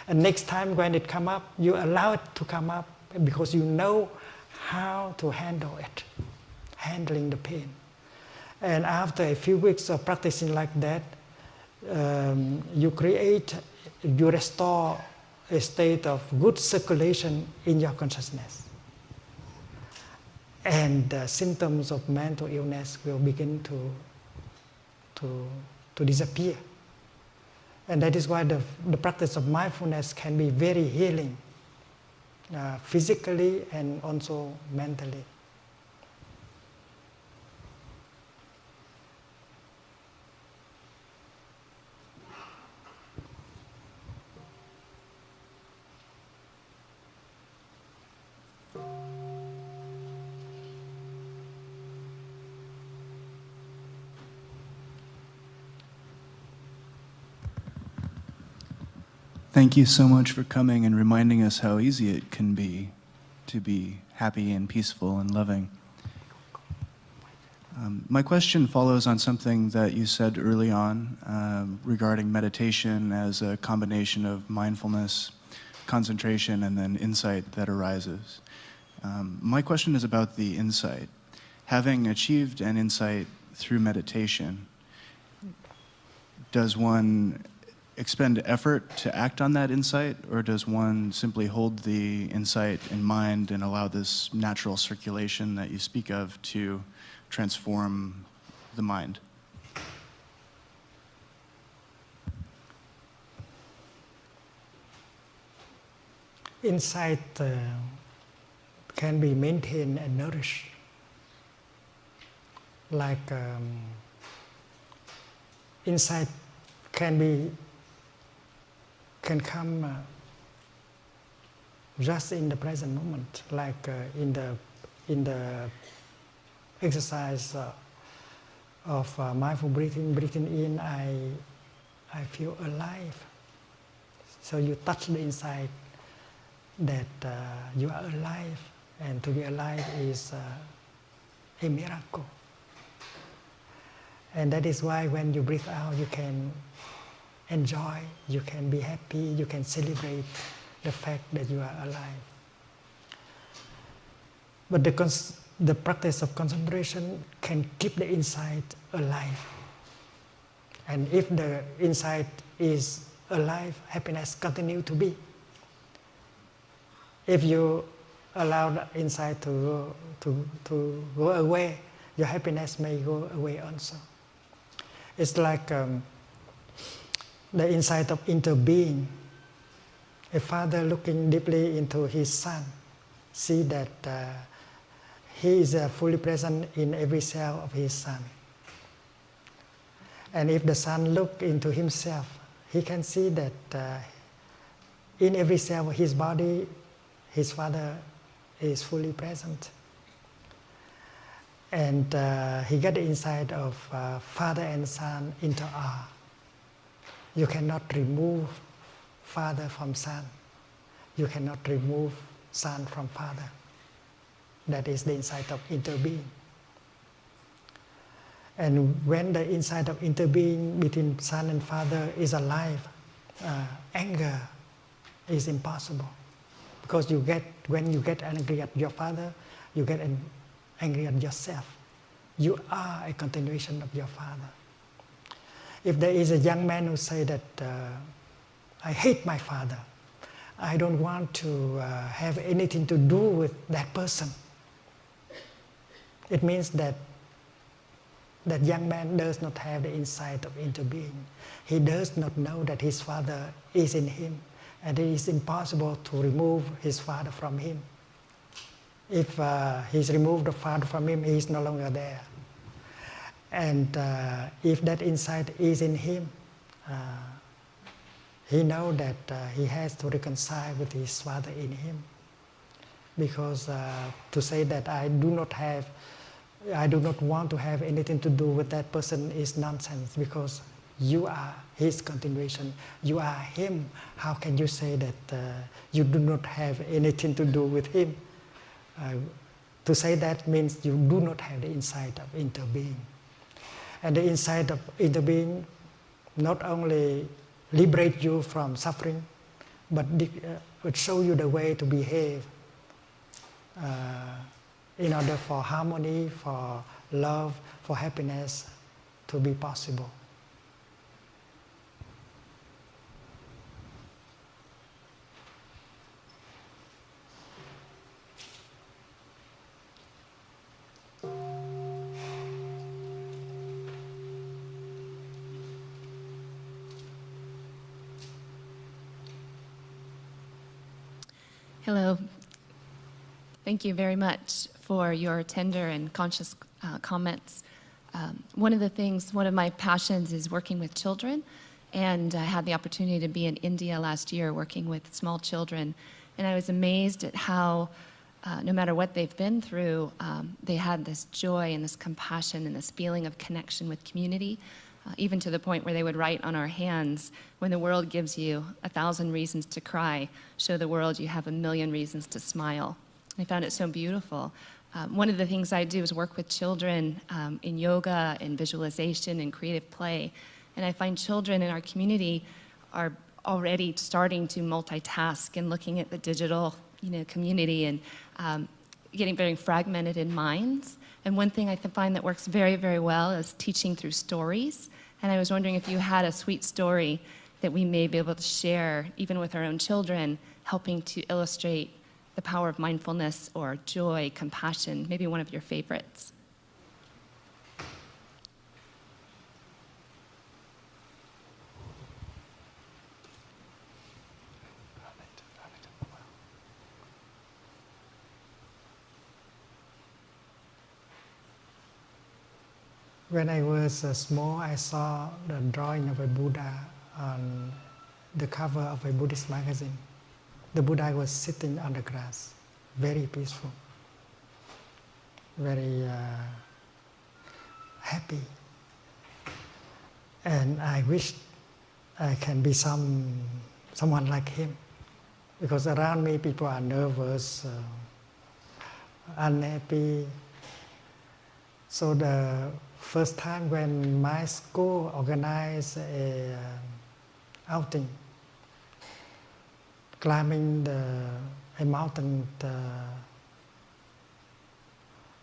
Speaker 2: And next time when it come up, you allow it to come up because you know how to handle it, handling the pain. And after a few weeks of practicing like that, you restore a state of good circulation in your consciousness. And the symptoms of mental illness will begin to disappear. And that is why the practice of mindfulness can be very healing, physically and also mentally.
Speaker 7: Thank you so much for coming and reminding us how easy it can be to be happy and peaceful and loving. My question follows on something that you said early on regarding meditation as a combination of mindfulness, concentration, and then insight that arises. My question is about the insight. Having achieved an insight through meditation, does one expend effort to act on that insight, or does one simply hold the insight in mind and allow this natural circulation that you speak of to transform the mind?
Speaker 2: Insight can be maintained and nourished. Like insight can come just in the present moment, like in the exercise of mindful breathing in, I feel alive. So you touch the insight that you are alive, and to be alive is a miracle. And that is why when you breathe out, you can enjoy, you can be happy, you can celebrate the fact that you are alive. But the practice of concentration can keep the insight alive. And if the insight is alive, happiness continues to be. If you allow the insight to go away, your happiness may go away also. It's like the insight of interbeing. A father looking deeply into his son, see that he is fully present in every cell of his son. And if the son looks into himself, he can see that in every cell of his body, his father is fully present. And he got the insight of father and son into are. You cannot remove father from son. You cannot remove son from father. That is the insight of interbeing. And when the insight of interbeing between son and father is alive, anger is impossible. Because when you get angry at your father, you get angry at yourself. You are a continuation of your father. If there is a young man who say that, I hate my father, I don't want to have anything to do with that person, it means that that young man does not have the insight of interbeing. He does not know that his father is in him, and it is impossible to remove his father from him. If he's removed the father from him, he is no longer there. And if that insight is in him, he knows that he has to reconcile with his father in him. Because to say that I do not want to have anything to do with that person is nonsense, because you are his continuation, you are him. How can you say that you do not have anything to do with him? To say that means you do not have the insight of interbeing. And the insight of interbeing not only liberate you from suffering, but it show you the way to behave in order for harmony, for love, for happiness to be possible.
Speaker 8: Hello. Thank you very much for your tender and conscious comments. One of my passions is working with children, and I had the opportunity to be in India last year working with small children, and I was amazed at how, no matter what they've been through, they had this joy and this compassion and this feeling of connection with community, even to the point where they would write on our hands, when the world gives you 1,000 reasons to cry, show the world you have 1,000,000 reasons to smile. I found it so beautiful. One of the things I do is work with children in yoga, in visualization, in creative play. And I find children in our community are already starting to multitask and looking at the digital community and getting very fragmented in minds. And one thing I find that works very, very well is teaching through stories. And I was wondering if you had a sweet story that we may be able to share, even with our own children, helping to illustrate the power of mindfulness or joy, compassion, maybe one of your favorites.
Speaker 2: When I was small, I saw the drawing of a Buddha on the cover of a Buddhist magazine. The Buddha was sitting on the grass, very peaceful, very happy. And I wished I can be someone like him, because around me people are nervous, unhappy. So the first time when my school organized a outing, climbing a mountain,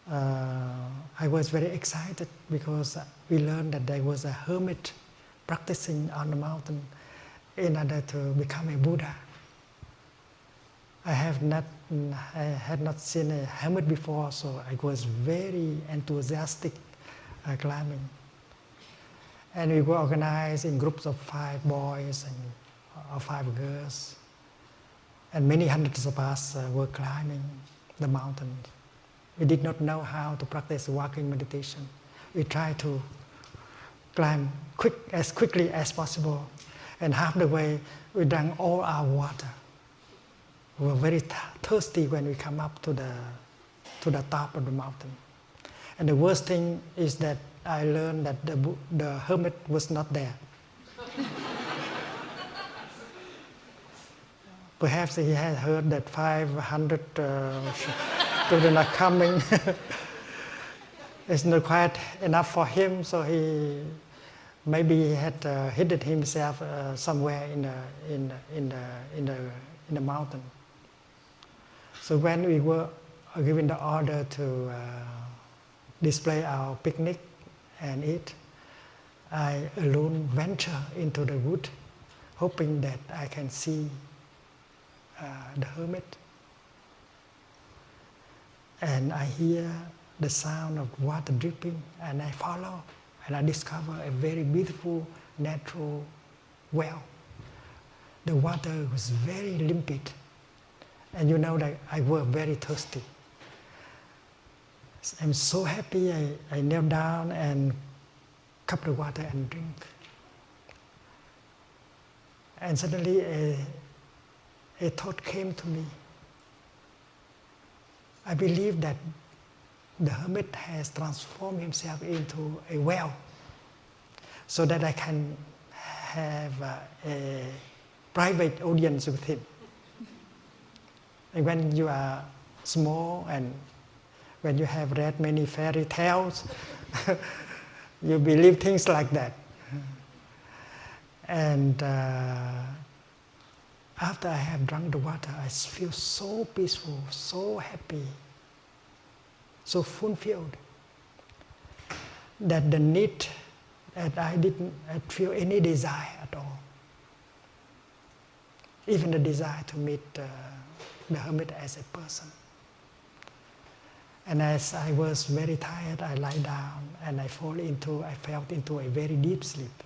Speaker 2: I was very excited because we learned that there was a hermit practicing on the mountain in order to become a Buddha. I had not seen a hermit before, so I was very enthusiastic climbing. And we were organized in groups of 5 boys and 5 girls. And many hundreds of us were climbing the mountain. We did not know how to practice walking meditation. We tried to climb as quickly as possible. And half the way, we drank all our water. We were very thirsty when we come up to the top of the mountain. And the worst thing is that I learned that the hermit was not there. Perhaps he had heard that 500 children are coming. It's not quite enough for him, so he had hidden himself somewhere in the mountain. So when we were given the order to display our picnic and eat, I alone venture into the wood, hoping that I can see the hermit. And I hear the sound of water dripping, and I follow, and I discover a very beautiful natural well. The water was very limpid, and you know that I was very thirsty. I'm so happy, I knelt down and cup the water and drink. And suddenly a thought came to me. I believe that the hermit has transformed himself into a well. so that I can have a private audience with him. And when you are small and when you have read many fairy tales, you believe things like that. And after I have drunk the water, I feel so peaceful, so happy, so fulfilled, that the need that I didn't feel any desire at all. Even the desire to meet the hermit as a person. And as I was very tired, I lie down and I fell into a very deep sleep.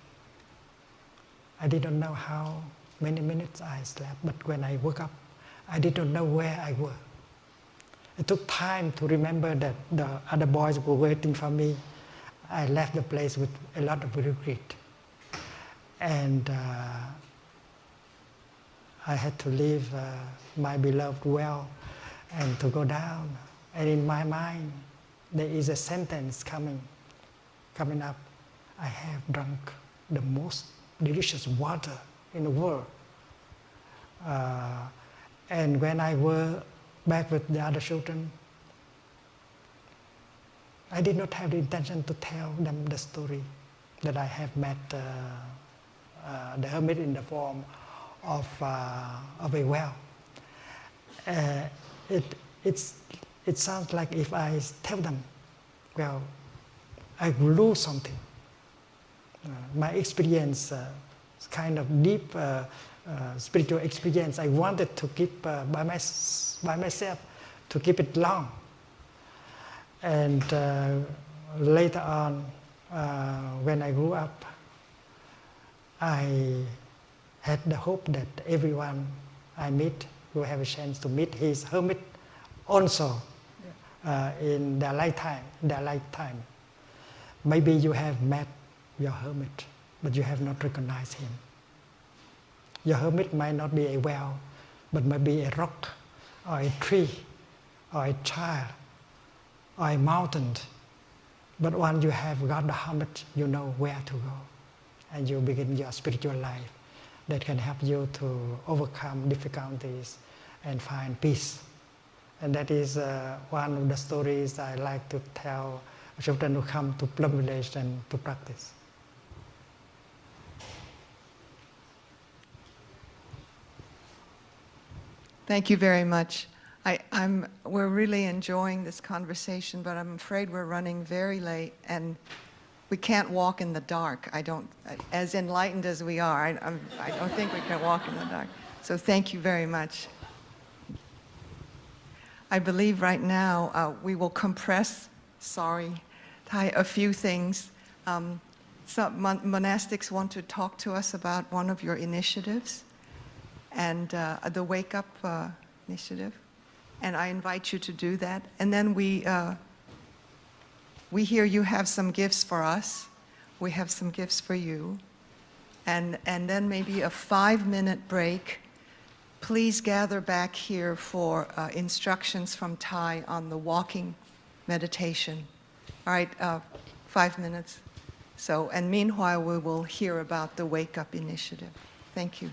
Speaker 2: I didn't know how many minutes I slept, but when I woke up, I didn't know where I was. It took time to remember that the other boys were waiting for me. I left the place with a lot of regret. And I had to leave my beloved well and to go down. And in my mind, there is a sentence coming up. I have drunk the most delicious water in the world. And when I were back with the other children, I did not have the intention to tell them the story that I have met the hermit in the form of a well. It sounds like if I tell them, well, I will lose something. My experience, kind of deep spiritual experience, I wanted to keep by myself, to keep it long. And later on, when I grew up, I had the hope that everyone I meet will have a chance to meet his hermit also in their lifetime. Maybe you have met your hermit, but you have not recognized him. Your hermit might not be a well, but might be a rock, or a tree, or a child, or a mountain. But once you have got the hermit, you know where to go. And you begin your spiritual life that can help you to overcome difficulties and find peace. And that is one of the stories I like to tell children who come to Plum Village and to practice.
Speaker 9: Thank you very much. We're really enjoying this conversation, but I'm afraid we're running very late and we can't walk in the dark. As enlightened as we are, I don't think we can walk in the dark. So thank you very much. I believe right now we will compress, a few things. Some monastics want to talk to us about one of your initiatives, and the Wake Up initiative. And I invite you to do that. And then we hear you have some gifts for us. We have some gifts for you. And then maybe a 5-minute break. Please gather back here for instructions from Thai on the walking meditation. All right, 5 minutes. So, and meanwhile, we will hear about the Wake Up initiative. Thank you.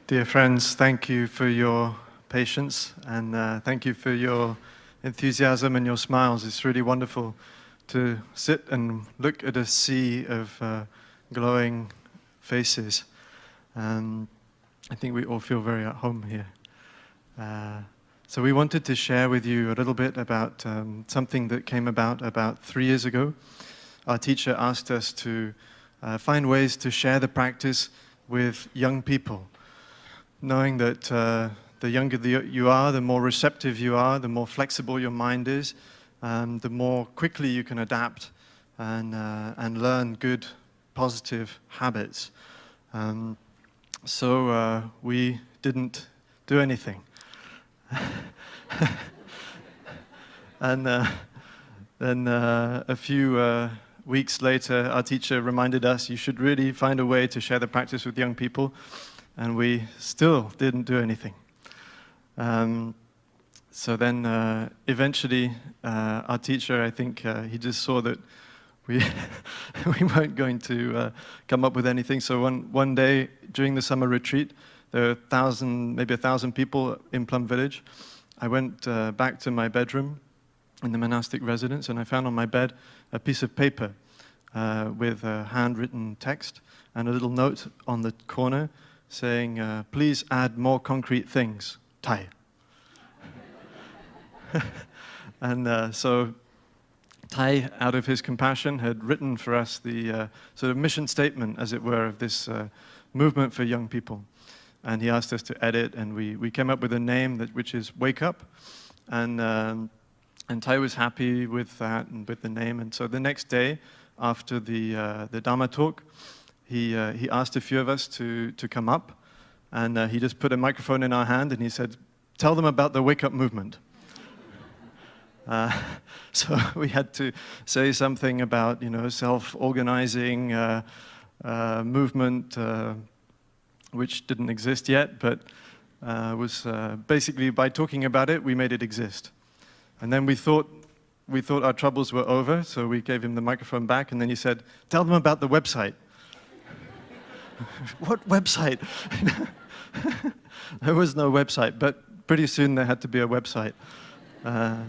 Speaker 10: Dear friends, thank you for your patience and thank you for your enthusiasm and your smiles. It's really wonderful to sit and look at a sea of glowing faces. I think we all feel very at home here. So we wanted to share with you a little bit about something that came about 3 years ago. Our teacher asked us to find ways to share the practice with young people, knowing that the younger you are, the more receptive you are, the more flexible your mind is, the more quickly you can adapt and learn good, positive habits. So we didn't do anything. And then a few weeks later, our teacher reminded us, you should really find a way to share the practice with young people. And we still didn't do anything. So then eventually our teacher, I think he just saw that we weren't going to come up with anything. So one day during the summer retreat, there were maybe 1,000 people in Plum Village. I went back to my bedroom in the monastic residence, and I found on my bed a piece of paper with a handwritten text and a little note on the corner saying, please add more concrete things, Thai. And so Thai, out of his compassion, had written for us the sort of mission statement, as it were, of this movement for young people. And he asked us to edit, and we came up with a name which is Wake Up. And Thai was happy with that and with the name. And so the next day, after the Dharma talk, he asked a few of us to come up. And he just put a microphone in our hand, and he said, tell them about the Wake Up movement. So we had to say something about, self-organizing movement, which didn't exist yet, but was basically, by talking about it, we made it exist. And then we thought our troubles were over, so we gave him the microphone back, and then he said, tell them about the website. What website? There was no website, but pretty soon there had to be a website.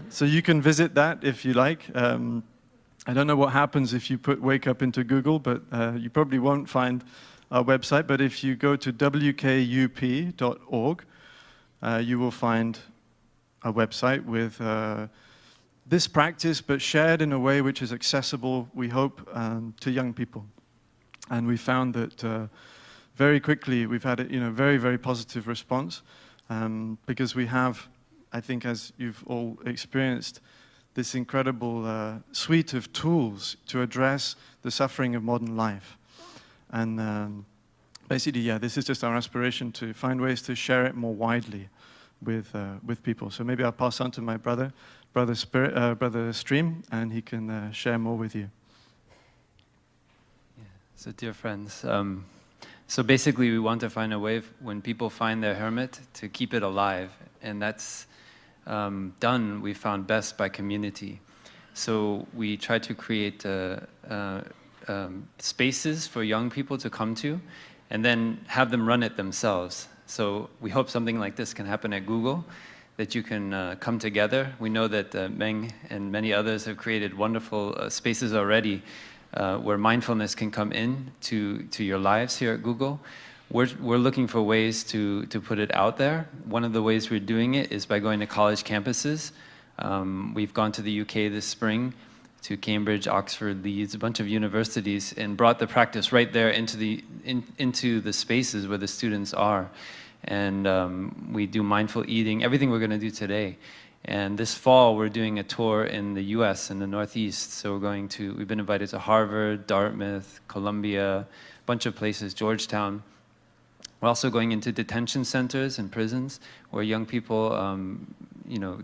Speaker 10: So you can visit that if you like. I don't know what happens if you put Wake Up into Google, but you probably won't find our website. But if you go to wkup.org, you will find a website with this practice, but shared in a way which is accessible, we hope, to young people. And we found that very quickly we've had a very, very positive response because we have, I think, as you've all experienced, this incredible suite of tools to address the suffering of modern life. And basically, yeah, this is just our aspiration to find ways to share it more widely with people. So maybe I'll pass on to my brother Stream, and he can share more with you.
Speaker 11: Yeah. So dear friends, so basically we want to find a way when people find their hermit to keep it alive, and that's done, we found best by community. So we try to create spaces for young people to come to, and then have them run it themselves. So we hope something like this can happen at Google, that you can come together. We know that Meng and many others have created wonderful spaces already where mindfulness can come in to your lives here at Google. We're looking for ways to put it out there. One of the ways we're doing it is by going to college campuses. We've gone to the UK this spring, to Cambridge, Oxford, Leeds, a bunch of universities, and brought the practice right there into the spaces where the students are. And we do mindful eating, everything we're going to do today. And this fall, we're doing a tour in the US, in the Northeast. So we've been invited to Harvard, Dartmouth, Columbia, a bunch of places, Georgetown. We're also going into detention centers and prisons where young people,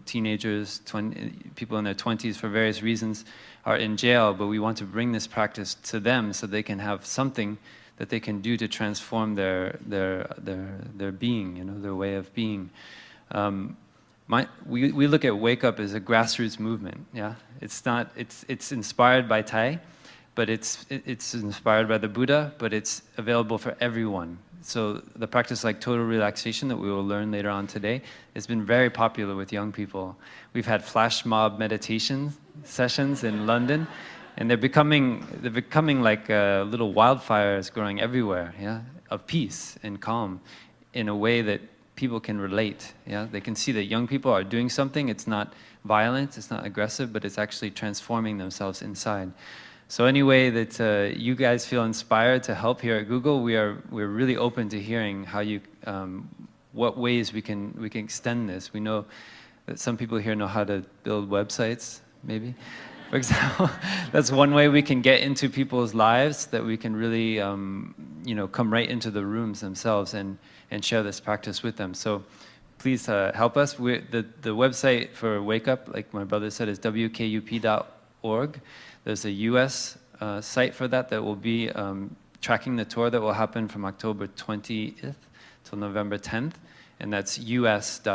Speaker 11: teenagers, people in their 20s for various reasons are in jail, but we want to bring this practice to them so they can have something that they can do to transform their being, their way of being. We look at Wake Up as a grassroots movement. Yeah, it's inspired by Thai, but it's inspired by the Buddha, but it's available for everyone. So the practice like total relaxation that we will learn later on today has been very popular with young people. We've had flash mob meditation sessions in London, and they're becoming like little wildfires growing everywhere, yeah, of peace and calm in a way that people can relate. Yeah, they can see that young people are doing something. It's not violent, it's not aggressive, but it's actually transforming themselves inside. So any way that you guys feel inspired to help here at Google, we're really open to hearing how what ways we can extend this. We know that some people here know how to build websites, maybe. For example, that's one way we can get into people's lives, that we can really come right into the rooms themselves and share this practice with them. So please help us. The website for Wake Up, like my brother said, is wkup.org. There's a US site for that will be tracking the tour that will happen from October 20th till November 10th. and that's us.wkup.org.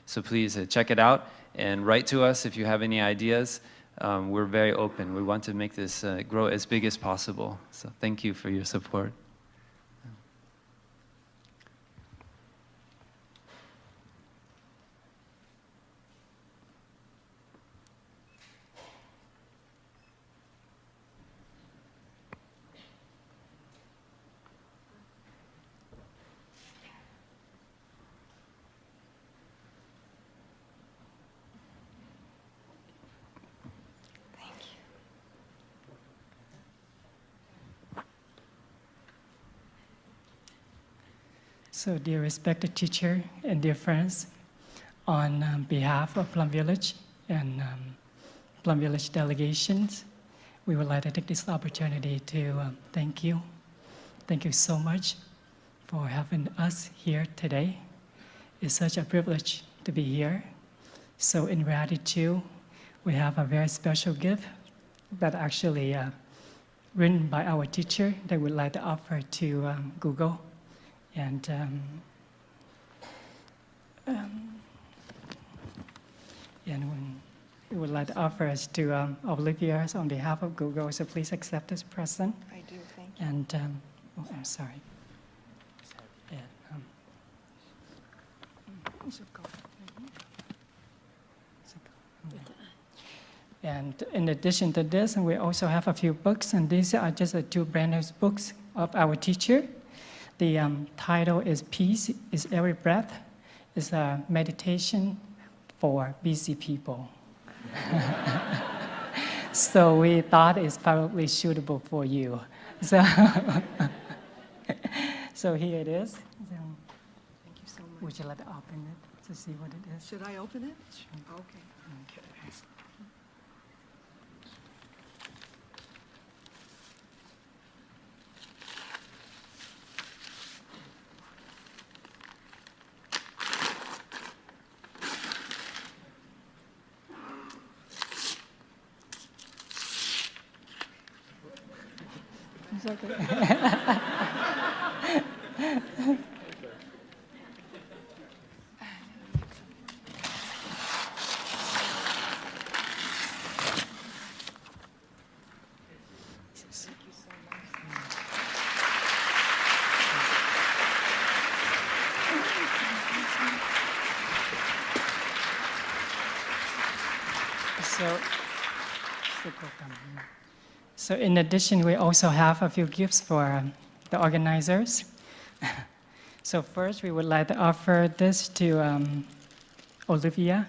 Speaker 11: So please check it out and write to us if you have any ideas. We're very open. We want to make this grow as big as possible. So thank you for your support.
Speaker 2: So, dear respected teacher and dear friends, on behalf of Plum Village and Plum Village delegations, we would like to take this opportunity to thank you. Thank you so much for having us here today. It's such a privilege to be here. So in gratitude, we have a very special gift that actually written by our teacher that we'd like to offer to Google. And we would like to offer us to Olivia on behalf of Google, so please accept this present.
Speaker 9: I do, thank you.
Speaker 2: And, oh, I'm sorry. And in addition to this, we also have a few books, and these are just the two brand new books of our teacher. The title is Peace is Every Breath. It's a meditation for busy people. So we thought it's probably suitable for you. So, so here it is. So,
Speaker 9: Thank you so much.
Speaker 2: would you like to open it to see what it is?
Speaker 9: Should I open it?
Speaker 2: Sure.
Speaker 9: Okay.
Speaker 2: It's okay. So in addition, we also have a few gifts for the organizers. So first, we would like to offer this to Olivia.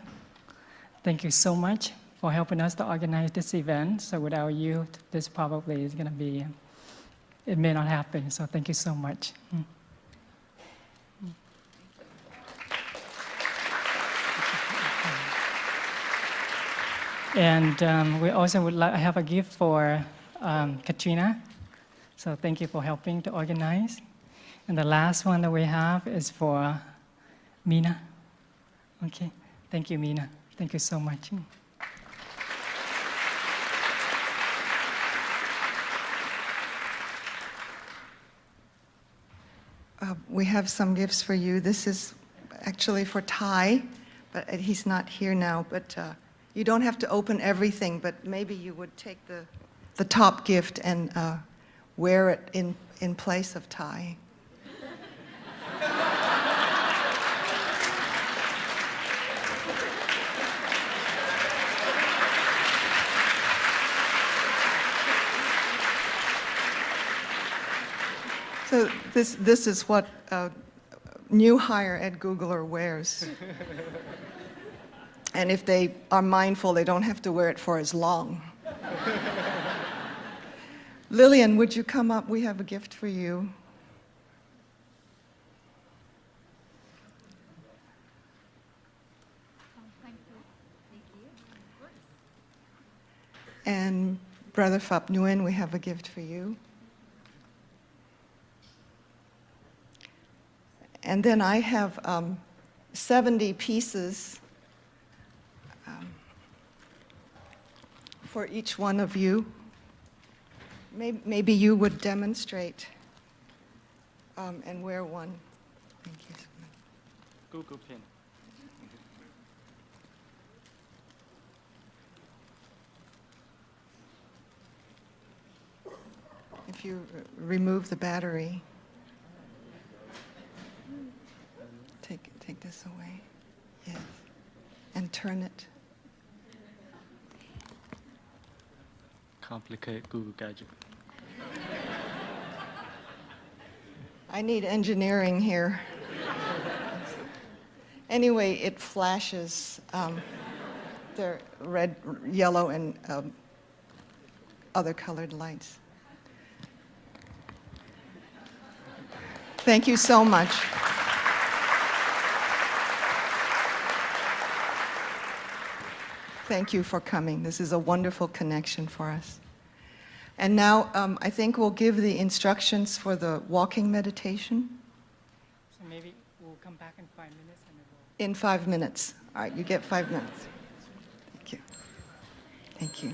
Speaker 2: Thank you so much for helping us to organize this event. So without you, this probably is going to be, it may not happen. So thank you so much. And we also would like to have a gift for Katrina. So thank you for helping to organize. And the last one that we have is for Mina. Okay, thank you, Mina. Thank you so much.
Speaker 9: We have some gifts for you. This is actually for Thai, but he's not here now. But you don't have to open everything, but maybe you would take the top gift and wear it in place of Thai. So this is what a new hire at Googler wears. And if they are mindful, they don't have to wear it for as long. Lillian, would you come up? We have a gift for you. And Brother Phap Nguyen, we have a gift for you. And then I have 70 pieces for each one of you. Maybe you would demonstrate and wear one. Thank you so much.
Speaker 5: Google Pen.
Speaker 9: If you remove the battery, take this away. Yes. And turn it.
Speaker 5: Complicated Google gadget.
Speaker 9: I need engineering here. Anyway, it flashes. They're red, yellow, and other colored lights. Thank you so much. Thank you for coming. This is a wonderful connection for us. And now I think we'll give the instructions for the walking meditation.
Speaker 2: So maybe we'll come back in 5 minutes.
Speaker 9: In 5 minutes. All right, you get 5 minutes. Thank you. Thank you.